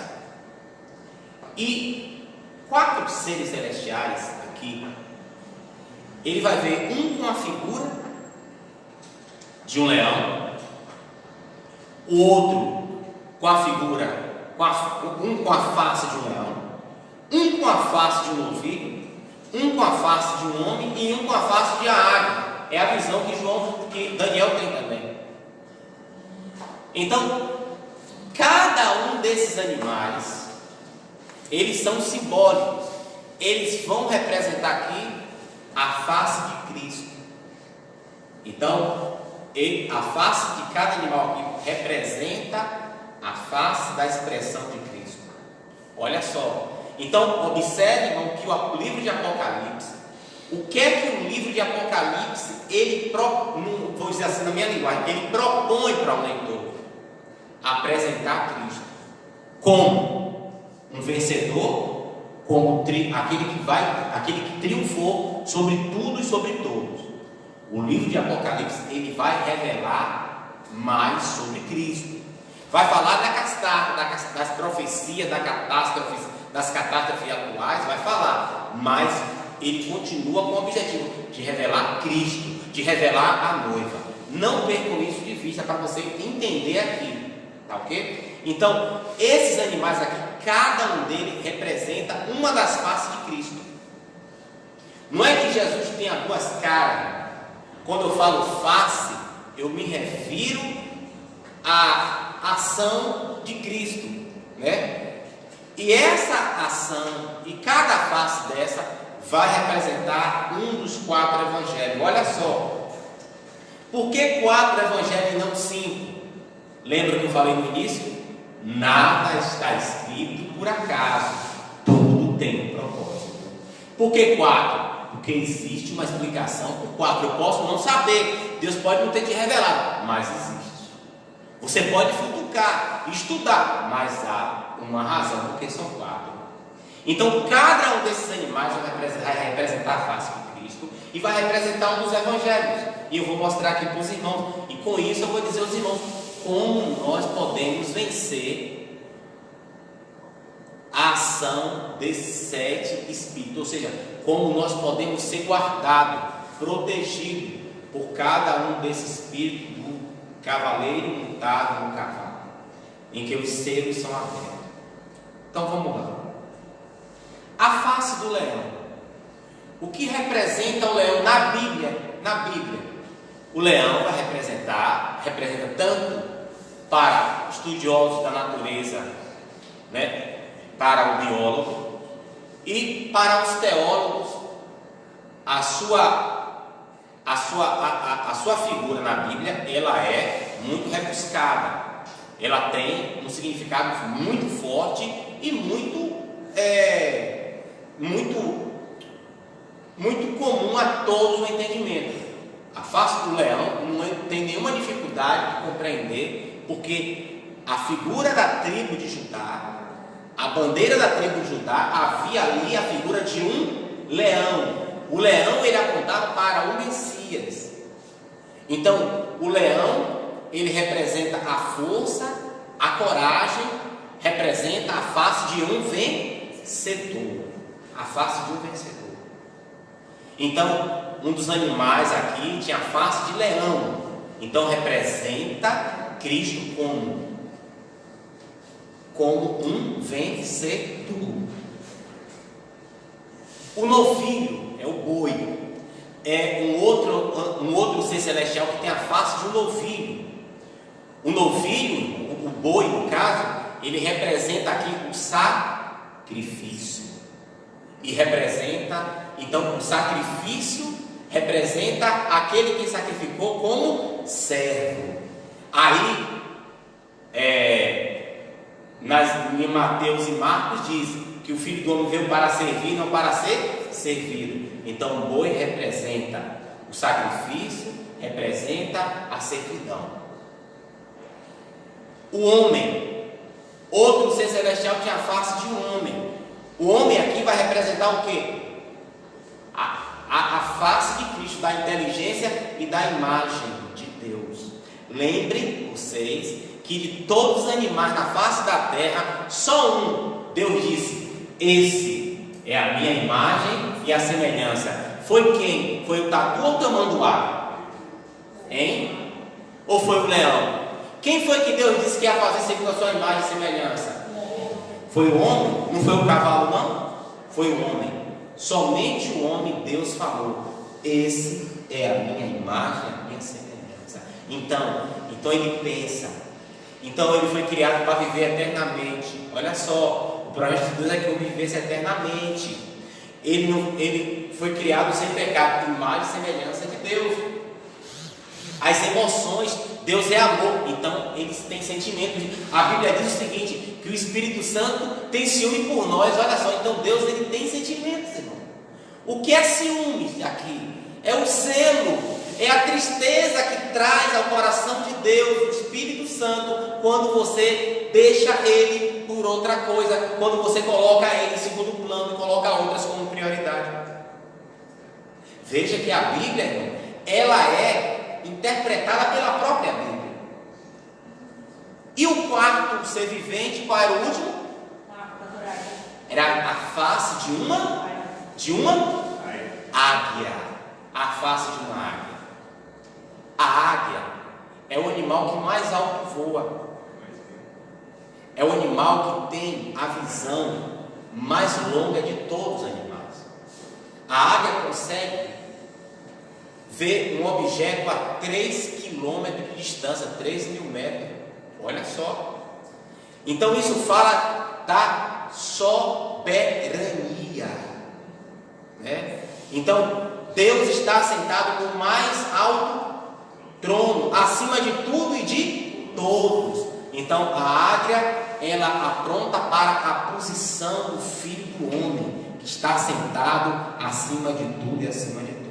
E 4 seres celestiais aqui, ele vai ver um com a figura de um leão, o outro com a figura, um com a face de um leão, um com a face de um novilho, um com a face de um homem e um com a face de uma águia. É a visão que Daniel tem também. Então, cada um desses animais, eles são simbólicos. Eles vão representar aqui a face de Cristo. Então, a face de cada animal aqui representa a face da expressão de Cristo. Olha só. Então, observe, irmão, que o livro de Apocalipse, o que é que o livro de Apocalipse, vou dizer assim na minha linguagem, ele propõe para o leitor apresentar Cristo como um vencedor, como aquele que triunfou sobre tudo e sobre todos. O livro de Apocalipse, ele vai revelar mais sobre Cristo. Vai falar das profecias, das catástrofes atuais, vai falar, mas ele continua com o objetivo de revelar Cristo, de revelar a noiva. Não percam isso de vista para você entender aqui, tá ok? Então, esses animais aqui, cada um deles representa uma das faces de Cristo. Não é que Jesus tenha 2 caras. Quando eu falo face, eu me refiro à ação de Cristo, né? E essa ação, e cada face dessa, vai representar um dos 4 evangelhos. Olha só. Por que 4 evangelhos e não 5? Lembra que eu falei no início? Nada está escrito por acaso. Tudo tem um propósito. Por que 4? Porque existe uma explicação por 4. Eu posso não saber. Deus pode não ter te revelado, mas existe. Você pode futucar, estudar, mas há uma razão porque são 4. Então cada um desses animais vai representar a face de Cristo e vai representar um dos evangelhos. E eu vou mostrar aqui para os irmãos. E com isso eu vou dizer aos irmãos como nós podemos vencer a ação desses 7 espíritos. Ou seja, como nós podemos ser guardados, protegidos por cada um desses espíritos do cavaleiro montado no cavalo, em que os selos são abertos. Então vamos lá. A face do leão. O que representa o leão na Bíblia? Na Bíblia, o leão vai representa tanto para estudiosos da natureza, né, para o biólogo, e para os teólogos, a sua figura na Bíblia, ela é muito rebuscada. Ela tem um significado muito forte e muito comum a todos o entendimento. A face do leão não tem nenhuma dificuldade de compreender, porque a figura da tribo de Judá, a bandeira da tribo de Judá, havia ali a figura de um leão. O leão, ele apontava para o Messias. Então, o leão, ele representa a força, a coragem, representa a face de um vencedor. A face de um vencedor. Então, um dos animais aqui tinha a face de leão. Então, representa Cristo como um vencedor. O novilho é o boi. É um outro ser celestial que tem a face de um novilho. O novilho, o boi no caso, ele representa aqui o sacrifício. E representa, então, o sacrifício representa aquele que sacrificou como servo. Aí, em Mateus e Marcos diz que o Filho do Homem veio para servir, não para ser servido. Então o boi representa o sacrifício, representa a servidão. O homem, outro ser celestial, tinha a face de um homem. O homem aqui vai representar o quê? A face de Cristo, da inteligência e da imagem de Deus. Lembrem vocês que de todos os animais na face da terra, só um, Deus disse: esse é a minha imagem e a semelhança. Foi quem? Foi o tatu ou o tamanduá? Hein? Ou foi o leão? Quem foi que Deus disse que ia fazer segundo a sua imagem e semelhança? Foi o homem? Não foi o cavalo, não? Foi o homem. Somente o homem Deus falou: esse é a minha imagem e a minha semelhança. Então ele pensa. Então ele foi criado para viver eternamente. Olha só, o projeto de Deus é que eu vivesse eternamente. Ele foi criado sem pecado, imagem e semelhança de Deus. As emoções, Deus é amor, então eles têm sentimentos. A Bíblia diz o seguinte, que o Espírito Santo tem ciúme por nós. Olha só, então Deus, ele tem sentimentos, irmão. O que é ciúme aqui? É o zelo, é a tristeza que traz ao coração de Deus, o Espírito Santo, quando você deixa ele por outra coisa, quando você coloca ele em segundo plano e coloca outras como prioridade. Veja que a Bíblia, irmão, ela é interpretada pela própria Bíblia. E o quarto ser vivente, qual era o último? Era a face de uma águia. A face de uma águia. A águia é o animal que mais alto voa. É o animal que tem a visão mais longa de todos os animais. A águia consegue ver um objeto a 3 quilômetros de distância, 3.000 metros. Olha só. Então isso fala da soberania. né? Então, Deus está sentado no mais alto trono, acima de tudo e de todos. Então, a águia, ela apronta para a posição do Filho do Homem, que está sentado acima de tudo e acima de todos.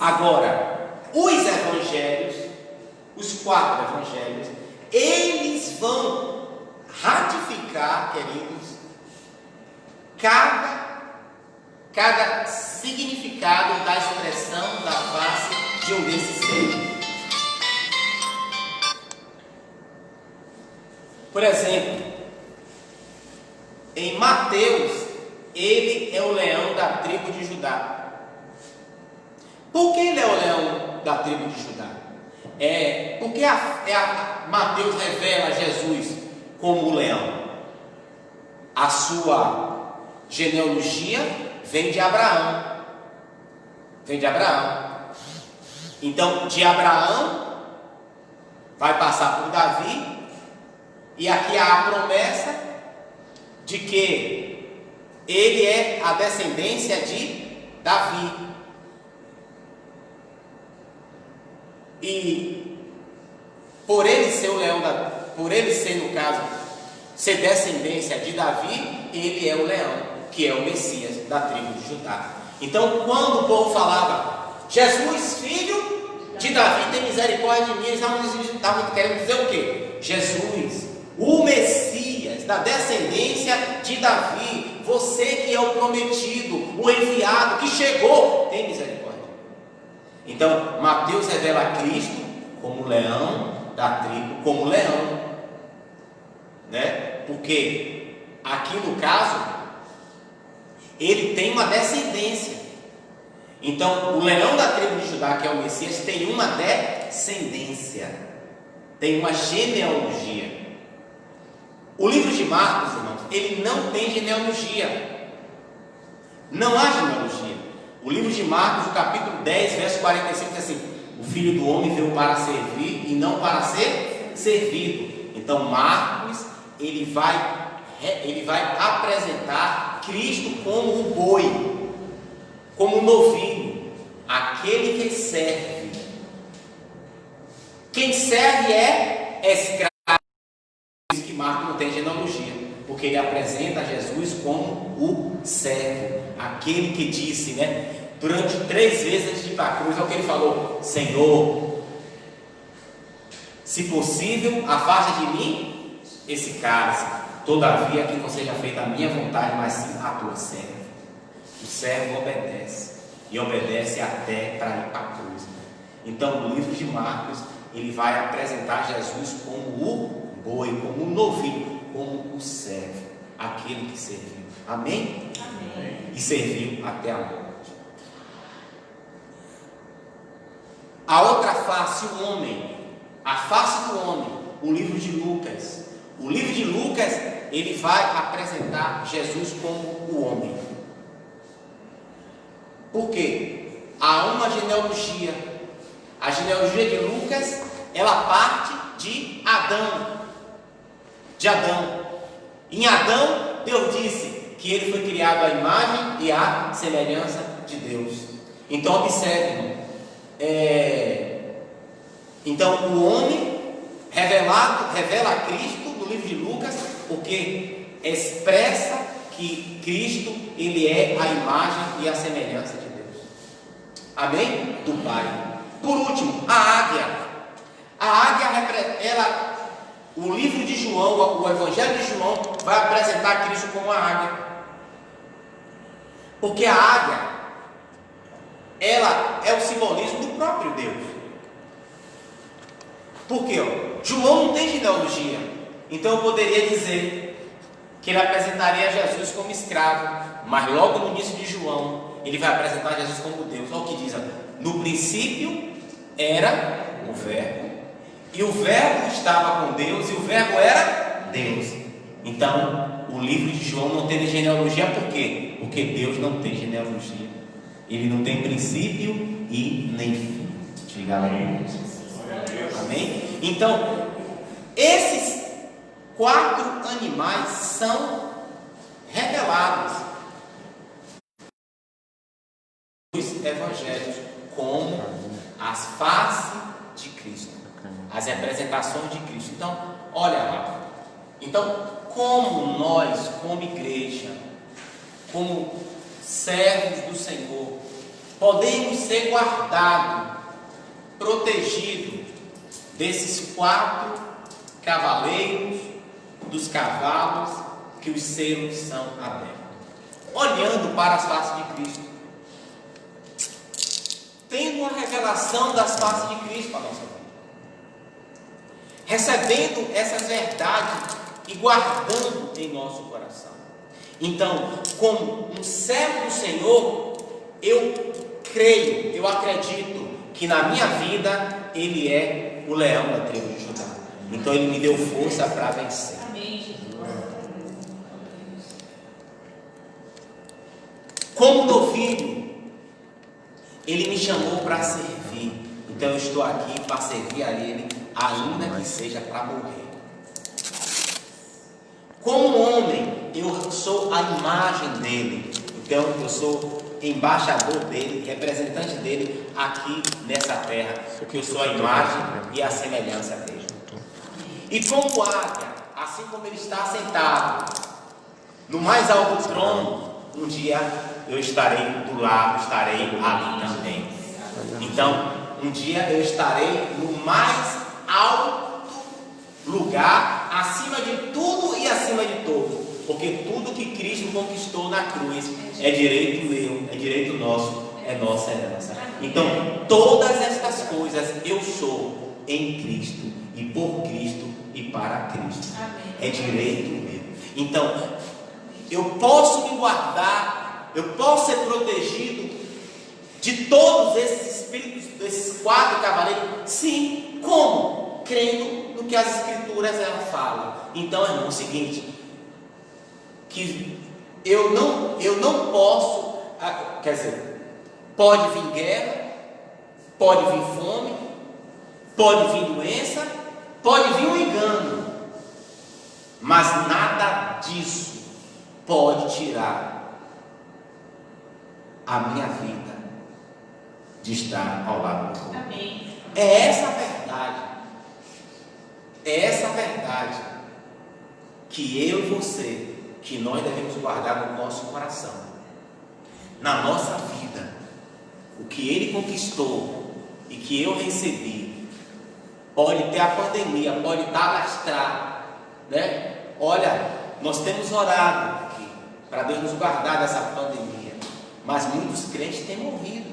Agora, os evangelhos, os 4 evangelhos, eles vão ratificar, queridos, cada significado da expressão da face de um desses seres. Por exemplo, em Mateus, ele é o leão da tribo de Judá. Por que ele é o leão da tribo de Judá? Porque Mateus revela Jesus como o leão. A sua genealogia vem de Abraão. Então, de Abraão vai passar por Davi. E aqui há a promessa de que ele é a descendência de Davi. E por ele ser o leão por ele ser, no caso, ser descendência de Davi, ele é o leão, que é o Messias da tribo de Judá. Então, quando o povo falava, Jesus, filho de Davi, tem misericórdia de mim, eles estavam querendo dizer o quê? Jesus, o Messias, da descendência de Davi, você que é o prometido, o enviado, que chegou, tem misericórdia. Então, Mateus revela Cristo como leão da tribo, como leão, né? Porque aqui no caso, ele tem uma descendência. Então, o leão da tribo de Judá, que é o Messias, tem uma descendência, tem uma genealogia. O livro de Marcos, irmãos, ele não tem genealogia. Não há genealogia. O livro de Marcos, o capítulo 10, verso 45, diz assim: o Filho do Homem veio para servir e não para ser servido. Então, Marcos, ele vai apresentar Cristo como o boi, como o novilho, aquele que serve. Quem serve é escravo. Que Marcos não tem genealogia, porque ele apresenta Jesus como o servo, aquele que disse, né, durante 3 vezes antes de ir para a cruz, é o que ele falou: Senhor, se possível, afasta de mim esse cálice, todavia que não seja feita a minha vontade, mas sim a tua. Servo. O servo obedece, e obedece até para ir para a cruz. Então, no livro de Marcos, ele vai apresentar Jesus como o boi, como o novilho, como o servo, aquele que serviu. Amém? Amém. E serviu até a morte. A outra face, o homem, a face do homem, o livro de Lucas. O livro de Lucas, ele vai apresentar Jesus como o homem. Por quê? Há uma genealogia. A genealogia de Lucas, ela parte de Adão. Em Adão, Deus disse que ele foi criado à imagem e à semelhança de Deus. Então, observe, então o homem revela a Cristo no livro de Lucas, porque expressa que Cristo, ele é a imagem e a semelhança de Deus. Amém? Do Pai. Por último, a águia. A águia, o livro de João, o Evangelho de João, vai apresentar Cristo como a águia. Porque a águia, ela é o simbolismo do próprio Deus. Por quê? João não tem genealogia. Então eu poderia dizer que ele apresentaria Jesus como escravo. Mas logo no início de João, ele vai apresentar Jesus como Deus. Olha o que diz: no princípio era o Verbo, e o Verbo estava com Deus, e o Verbo era Deus. Então, o livro de João não tem genealogia. Por quê? Porque Deus não tem genealogia. Ele não tem princípio e nem fim. Diga amém. Amém? Então, esses 4 animais são revelados. evangelhos como as faces de Cristo, as representações de Cristo. Então, olha lá. Então, como nós, como igreja, como servos do Senhor, podemos ser guardados, protegidos desses 4 cavaleiros, dos cavalos, que os selos são abertos, olhando para as faces de Cristo, tendo a revelação das faces de Cristo para a nossa vida, recebendo essas verdades e guardando em nosso coração. Então, como um servo do Senhor, eu creio, eu acredito que na minha vida Ele é o leão da tribo de Judá. Então Ele me deu força para vencer. Como novilho, Ele me chamou para servir. Então eu estou aqui para servir a Ele, ainda que seja para morrer. Como homem, eu sou a imagem dele. Então eu sou embaixador dele, representante dele aqui nessa terra, porque eu sou a imagem e a semelhança dele. E como águia, assim como ele está sentado no mais alto trono, um dia eu estarei do lado, estarei ali também. Então, um dia eu estarei no mais alto lugar, acima de tudo e acima de todos. Porque tudo que Cristo conquistou na cruz é direito meu, é direito nosso, é nossa herança. Então, todas estas coisas eu sou em Cristo, e por Cristo, e para Cristo. É direito meu. Então, eu posso me guardar, eu posso ser protegido de todos esses espíritos, desses 4 cavaleiros. Sim, como? Crendo no que as Escrituras ela falam. Então, irmão, é o seguinte, que eu não posso, quer dizer, pode vir guerra, pode vir fome, pode vir doença, pode vir um engano, mas nada disso pode tirar a minha vida de estar ao lado do Senhor. Amém. É essa a verdade. É essa a verdade que eu e você, que nós devemos guardar no nosso coração, na nossa vida. O que Ele conquistou e que eu recebi, pode ter a pandemia, pode estar lastrado, né? Olha, nós temos orado aqui para Deus nos guardar dessa pandemia, mas muitos crentes têm morrido,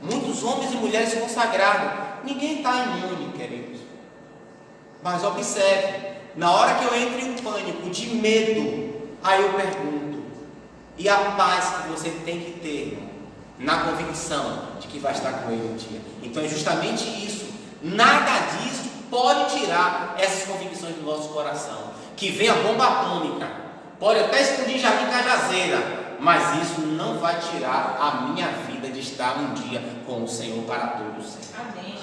muitos homens e mulheres consagrados. Ninguém está imune, queridos. Mas observe, na hora que eu entro em um pânico de medo, aí eu pergunto: e a paz que você tem que ter na convicção de que vai estar com Ele um dia? Então é justamente isso. Nada disso pode tirar essas convicções do nosso coração. Que vem a bomba atômica, pode até explodir Jardim Cajazeira, mas isso não vai tirar a minha vida de estar um dia com o Senhor para todos sempre.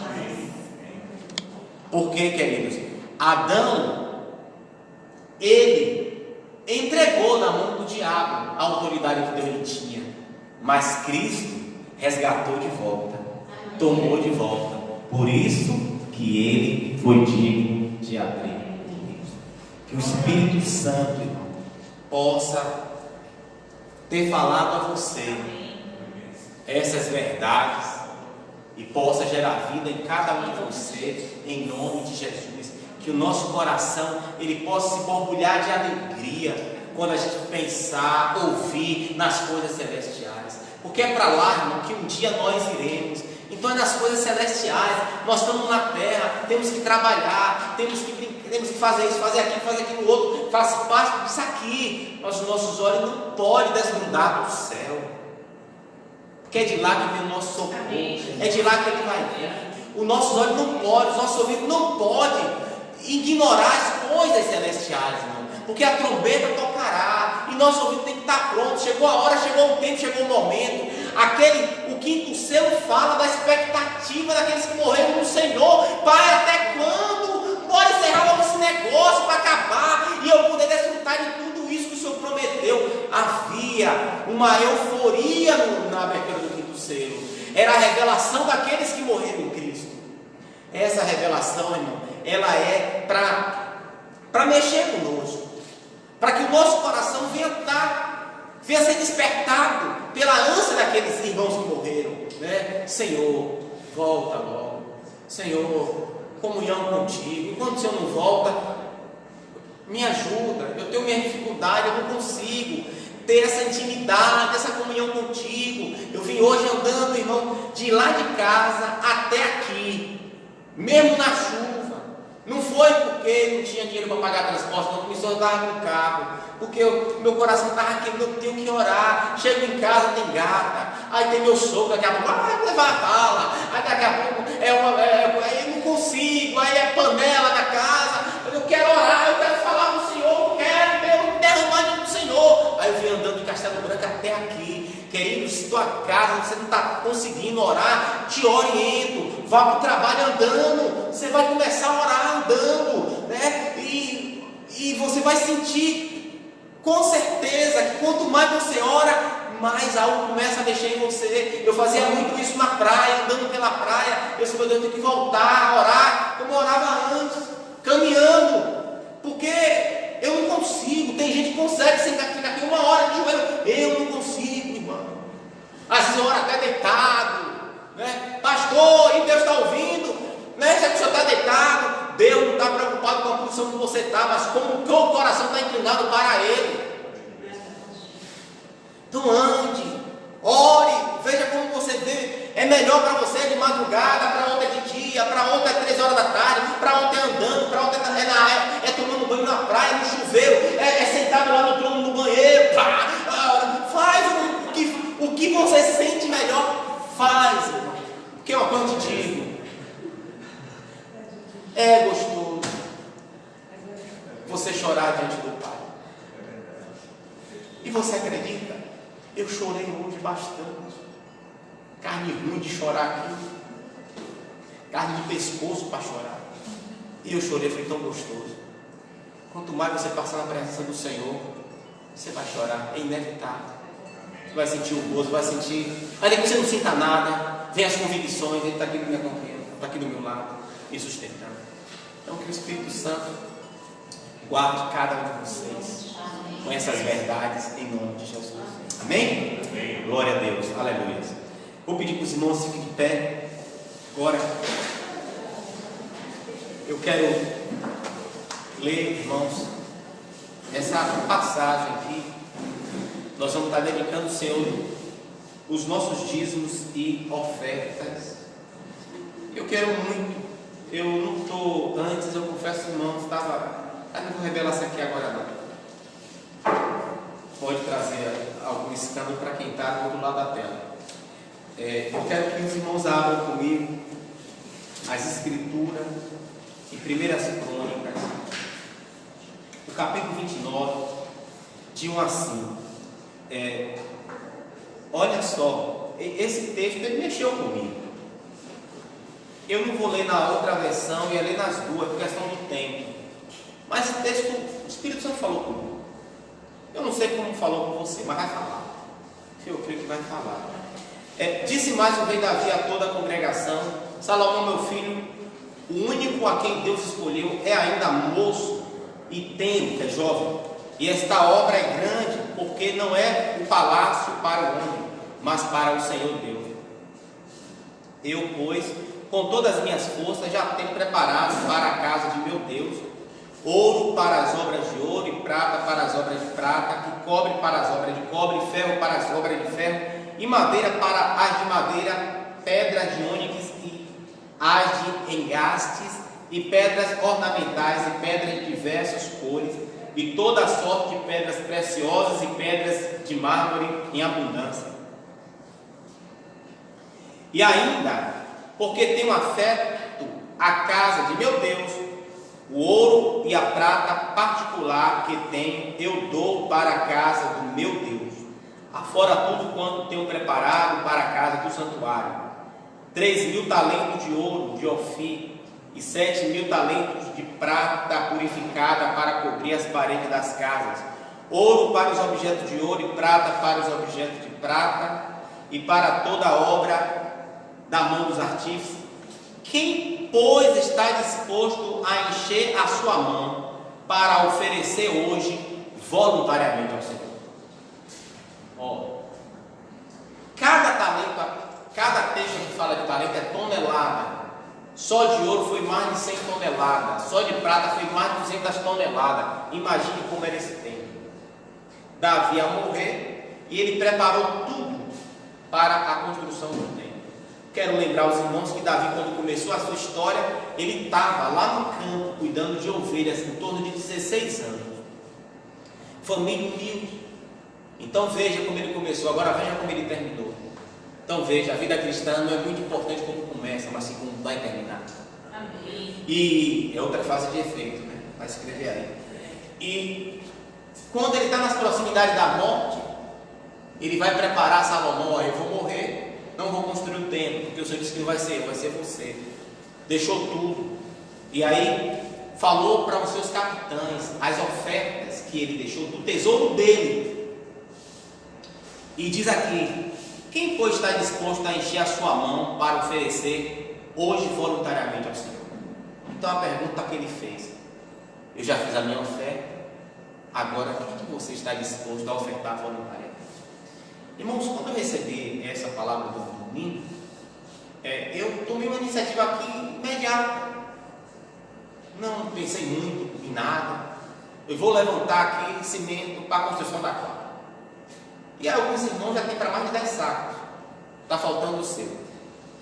Amém. Por quê, queridos? Adão, ele entregou na mão do diabo a autoridade que Deus lhe tinha, mas Cristo resgatou de volta, tomou de volta. Por isso que ele foi digno de abrir. Que o Espírito Santo, irmão, possa ter falado a você essas verdades e possa gerar vida em cada um de você, em nome de Jesus. Que o nosso coração ele possa se borbulhar de alegria quando a gente pensar, ouvir nas coisas celestiais, porque é para lá, irmão, que um dia nós iremos. Então é nas coisas celestiais. Nós estamos na terra, temos que trabalhar, temos que fazer isso, fazer aquilo, fazer aquilo outro, faz parte disso aqui. Mas os nossos olhos não podem desgrudar do céu, porque é de lá que vem o nosso socorro, é de lá que ele vai vir. Os nossos olhos não podem, os nossos ouvidos não podem ignorar as coisas celestiais, irmão, porque a trombeta tocará e nosso ouvido tem que estar pronto. Chegou a hora, chegou o tempo, chegou o momento. O quinto selo fala da expectativa daqueles que morreram no Senhor. Pai, até quando? Pode encerrar logo esse negócio para acabar e eu poder desfrutar de tudo isso que o Senhor prometeu. Havia uma euforia na abertura do quinto selo. era a revelação daqueles que morreram em Cristo. Essa revelação, irmão, ela é para mexer conosco, para que o nosso coração venha ser despertado pela ânsia daqueles irmãos que morreram, né? Senhor, volta logo. Senhor, comunhão contigo. Enquanto o Senhor não volta, me ajuda. Eu tenho minha dificuldade, eu não consigo ter essa intimidade, essa comunhão contigo. Eu vim hoje andando, irmão, de lá de casa até aqui, mesmo na chuva. Não foi porque não tinha dinheiro para pagar transporte, não, porque eu estava no carro, porque meu coração estava querendo, eu tenho que orar. Chego em casa, tem gata, aí tem meu sogro, daqui a pouco vai levar a bala, aí daqui a pouco aí eu não consigo, aí é panela na casa, eu quero orar, eu quero falar com o Senhor, eu quero derramar do Senhor. Aí eu vim andando de Castelo Branco até aqui. Querido, se tua casa você não está conseguindo orar, te oriento, vá para o trabalho andando, você vai começar a orar andando, né? E você vai sentir com certeza que quanto mais você ora, mais algo começa a mexer em você. Eu fazia muito isso na praia, andando pela praia. Eu disse, meu Deus, eu tenho que voltar a orar como eu orava antes, caminhando, porque eu não consigo. Tem gente que consegue ficar aqui 1 hora de joelho, eu não consigo, irmão. Às vezes eu oro até deitado, né? Pastor, e Deus está ouvindo, né? Já que o senhor está deitado, Deus não está preocupado com a posição que você está, mas como o teu coração está inclinado para Ele. Então ande, ore, veja como você vê. É melhor para você de madrugada, para outra de dia, para outra 3 horas da tarde, para outra andando, para outra é tomando banho na praia, no chuveiro, é sentado lá no trono do banheiro. Faz o que você sente melhor, faz, irmão. Porque uma coisa eu te digo, é gostoso você chorar diante do Pai. E você acredita? Eu chorei hoje bastante. Carne ruim de chorar aqui, carne de pescoço para chorar. E eu chorei, foi tão gostoso. Quanto mais você passar na presença do Senhor, você vai chorar, é inevitável. Você vai sentir o gozo, vai sentir, ainda que você não sinta nada, vem as convicções, Ele está aqui me acompanhando, está aqui do meu lado, me sustentando. Então que o Espírito Santo guarde cada um de vocês com essas verdades em nome de Jesus. Amém? Amém. Glória a Deus, aleluia. Vou pedir para os irmãos fiquem de pé. Agora eu quero ler, irmãos, essa passagem aqui. Nós vamos estar dedicando ao Senhor os nossos dízimos e ofertas. Eu quero muito, eu não estou, antes eu confesso, irmãos, não vou revelar isso aqui agora não. Pode trazer algum escândalo para quem está do outro lado da tela. Eu quero que os irmãos abram comigo as Escrituras e 1 Crônicas, o capítulo 29, de 1 a 5. Olha só, esse texto ele mexeu comigo. Eu não vou ler na outra versão, ia ler nas duas, por questão do tempo. Mas esse texto, o Espírito Santo falou comigo. Eu não sei como falou com você, mas vai falar. Eu creio que vai falar. Disse mais o rei Davi a toda a congregação: Salomão, meu filho, o único a quem Deus escolheu, é ainda moço e tenro, que é jovem. E esta obra é grande, porque não é o palácio para o homem, mas para o Senhor Deus. Eu, pois, com todas as minhas forças, já tenho preparado para a casa de meu Deus ouro para as obras de ouro, e prata para as obras de prata, e cobre para as obras de cobre, e ferro para as obras de ferro, e madeira para as de madeira, pedras de ônix e as de engastes, e pedras ornamentais e pedras de diversas cores, e toda sorte de pedras preciosas e pedras de mármore em abundância. E ainda, porque tenho afeto à casa de meu Deus, o ouro e a prata particular que tenho, eu dou para a casa do meu Deus, afora tudo quanto tenho preparado para a casa do santuário: 3.000 talentos de ouro de Ofir, e 7.000 talentos de prata purificada para cobrir as paredes das casas, ouro para os objetos de ouro e prata para os objetos de prata, e para toda a obra da mão dos artífices. Quem, pois, está disposto a encher a sua mão para oferecer hoje voluntariamente ao Senhor? Cada talento, cada texto que fala de talento é tonelada. Só de ouro foi mais de 100 toneladas, só de prata foi mais de 200 toneladas. Imagine como era esse tempo. Davi ia morrer e ele preparou tudo para a construção do templo. Quero lembrar os irmãos que Davi, quando começou a sua história, ele estava lá no campo cuidando de ovelhas em torno de 16 anos. Família humilde. Então veja como ele começou, agora veja como ele terminou. Então veja, a vida cristã não é muito importante como começa, mas sim como vai terminar. Amém. E é outra fase de efeito, né? Vai escrever aí. E quando ele está nas proximidades da morte, ele vai preparar Salomão. Eu vou morrer, não vou construir o templo, porque o Senhor disse que não vai ser eu, vai ser você. Deixou tudo. E aí falou para os seus capitães as ofertas que ele deixou do tesouro dele. E diz aqui: quem, pois, está disposto a encher a sua mão para oferecer hoje voluntariamente ao Senhor? Então a pergunta que ele fez: eu já fiz a minha oferta, agora quem que você está disposto a ofertar voluntariamente? Irmãos, quando eu recebi essa palavra do domingo, eu tomei uma iniciativa aqui imediata. Não pensei muito em nada. Eu vou levantar aqui cimento para a construção da quadra. E alguns irmãos já têm para mais de 10 sacos. Está faltando o seu.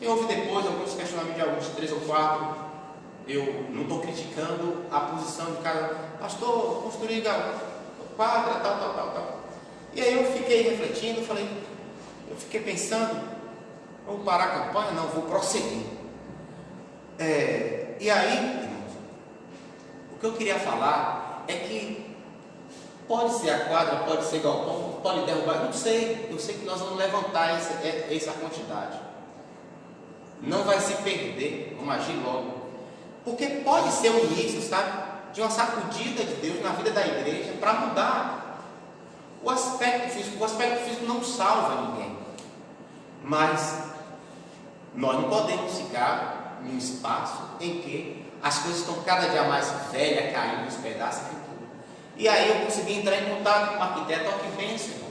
E houve depois alguns questionamentos de alguns 3 ou 4. Eu não estou criticando a posição de cada pastor, construir quadra, tal. E aí eu fiquei refletindo, eu fiquei pensando, vou parar a campanha? Não, vou prosseguir. E aí, irmãos, o que eu queria falar é que pode ser a quadra, pode ser galpão, pode derrubar, não sei. Eu sei que nós vamos levantar essa quantidade. Não vai se perder, vamos agir logo. Porque pode ser o início, sabe, de uma sacudida de Deus na vida da igreja para mudar o aspecto físico. O aspecto físico não salva ninguém. Mas nós não podemos ficar em um espaço em que as coisas estão cada dia mais velhas, caindo nos pedaços e tudo. E aí eu consegui entrar em contato com o arquiteto. Olha que bênção, irmão.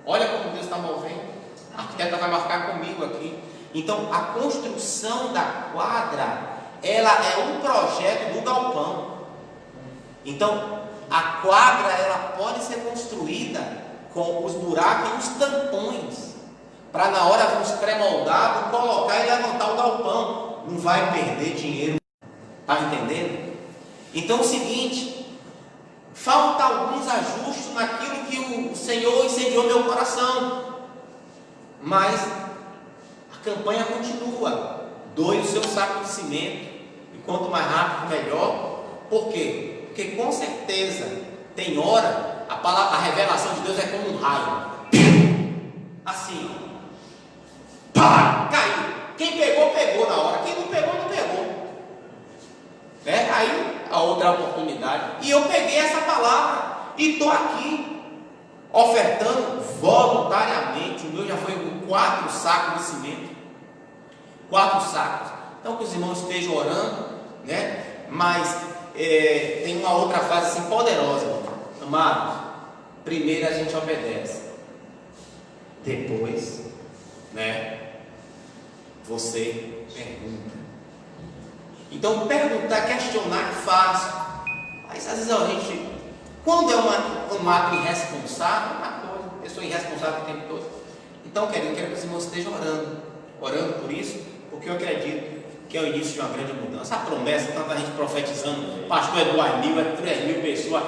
Olha como Deus está movendo. A arquiteta vai marcar comigo aqui. Então a construção da quadra, ela é um projeto do galpão. Então a quadra, ela pode ser construída com os buracos e os tampões, para na hora vamos pré-moldado colocar e levantar o galpão. Não vai perder dinheiro. Está entendendo? Então é o seguinte, falta alguns ajustes naquilo que o Senhor incendiou meu coração, mas a campanha continua. Doe o seu saco de cimento, e quanto mais rápido melhor. Por quê? Porque com certeza tem hora, a revelação de Deus é como um raio, assim, pá, caiu. Quem pegou, pegou na hora. Quem não pegou, não pegou. Aí a outra oportunidade. E eu peguei essa palavra e estou aqui ofertando voluntariamente. O meu já foi com 4 sacos de cimento. 4 sacos. Então que os irmãos estejam orando, né? Mas tem uma outra fase assim poderosa, amados. Primeiro a gente obedece, depois, né, você pergunta. Então perguntar, questionar é fácil, mas às vezes a gente, quando é um ato irresponsável, uma coisa, eu sou irresponsável o tempo todo. Então quero que os irmãos estejam orando por isso, porque eu acredito que é o início de uma grande mudança. A promessa, tanta gente profetizando, pastor é 2.000, é 3.000 pessoas,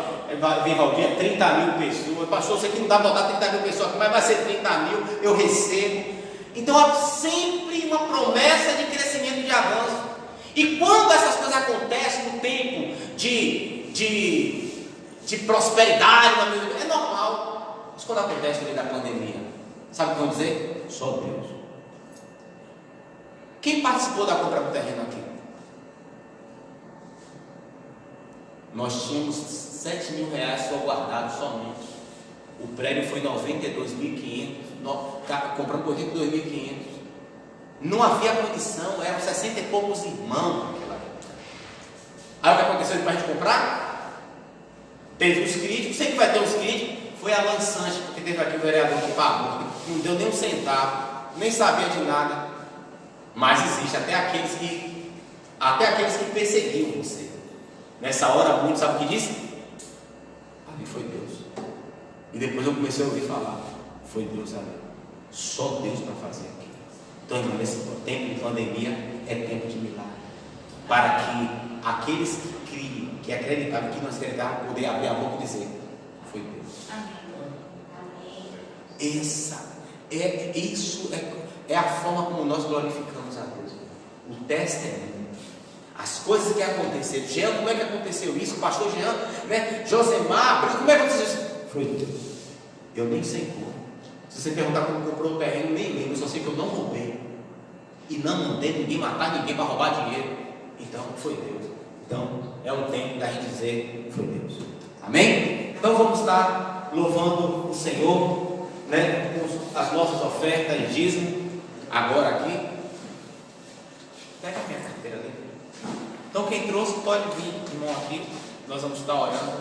vem Valdir, é 30.000 pessoas, pastor, eu sei que não dá para botar 30.000 pessoas aqui, mas vai ser 30.000, eu recebo. Então há sempre uma promessa de crescimento e de avanço. E quando essas coisas acontecem no tempo de prosperidade, é normal. Mas quando acontece no meio da pandemia, sabe o que vão dizer? Só Deus. Quem participou da compra do terreno aqui? Nós tínhamos 7 mil reais só guardados somente. O prédio foi 92.500, compramos por 2.500. Não havia condição, eram 60 e poucos irmãos naquela época. Aí o que aconteceu para a gente comprar? Teve os críticos, sempre vai ter os críticos. Foi a Alan Sanches, porque teve aqui o vereador que pagou, não deu nem um centavo, nem sabia de nada. Mas existe até aqueles que perseguiam você. Nessa hora, muitos sabem o que disse? Ali foi Deus. E depois eu comecei a ouvir falar: foi Deus ali. Só Deus para fazer aqui. Então, nesse tempo de pandemia, é tempo de milagre. Para que aqueles que criam, que acreditavam, que não acreditavam, poder abrir a boca e dizer: foi Deus. Isso é a forma como nós glorificamos a Deus. O testemunho. As coisas que aconteceram. Jean, como é que aconteceu isso? O pastor Jean, né? Josemar, como é que aconteceu isso? Foi Deus. Eu nem sei como. Se você perguntar como comprou o terreno, nem lembro. Eu só sei que eu não roubei. E não mandei ninguém matar ninguém para roubar dinheiro. Então, foi Deus. Então, é um tempo da gente dizer: foi Deus. Amém? Então, vamos estar louvando o Senhor, né? Com as nossas ofertas e dízimo. Agora aqui. Pega a minha carteira ali. Então, quem trouxe pode vir, irmão, aqui. Nós vamos estar orando,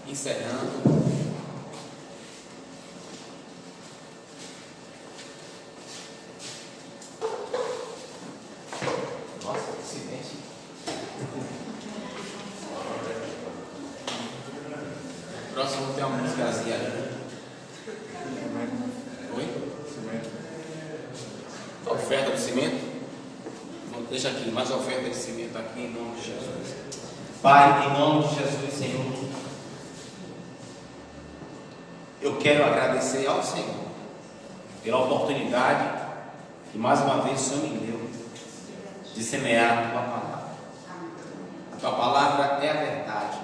encerrando. Nossa, que silêncio. Próximo tem uma músicazinha ali. Oi? A oferta do cimento. Deixa aqui, mais oferta de cimento aqui em nome de Jesus. Pai, em nome de Jesus, Senhor, eu quero agradecer ao Senhor pela oportunidade que mais uma vez o Senhor me deu de semear a Tua palavra. A Tua palavra é a verdade.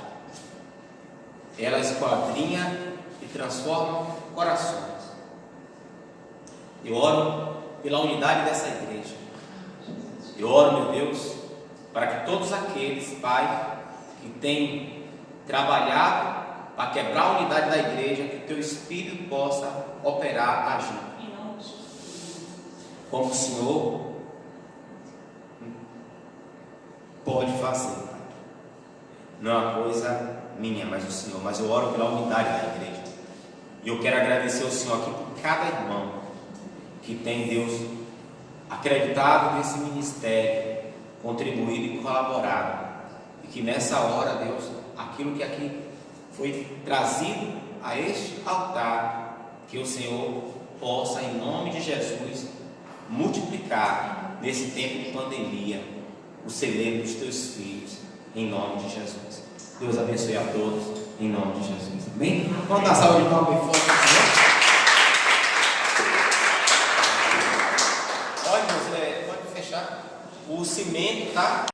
Ela esquadrinha e transforma corações. Eu oro pela unidade dessa igreja. Eu oro, meu Deus, para que todos aqueles, Pai, que têm trabalhado para quebrar a unidade da igreja, que o Teu Espírito possa operar, agir. Como o Senhor pode fazer, Pai. Não é uma coisa minha, mas o Senhor. Mas eu oro pela unidade da igreja. E eu quero agradecer ao Senhor aqui por cada irmão que tem, Deus, acreditado nesse ministério, contribuído e colaborado, e que nessa hora, Deus, aquilo que aqui foi trazido a este altar, que o Senhor possa, em nome de Jesus, multiplicar nesse tempo de pandemia o celeiro dos Teus filhos, em nome de Jesus. Deus abençoe a todos, em nome de Jesus. Amém? Vamos dar salva de palmas bem forte, Senhor. O cimento, tá?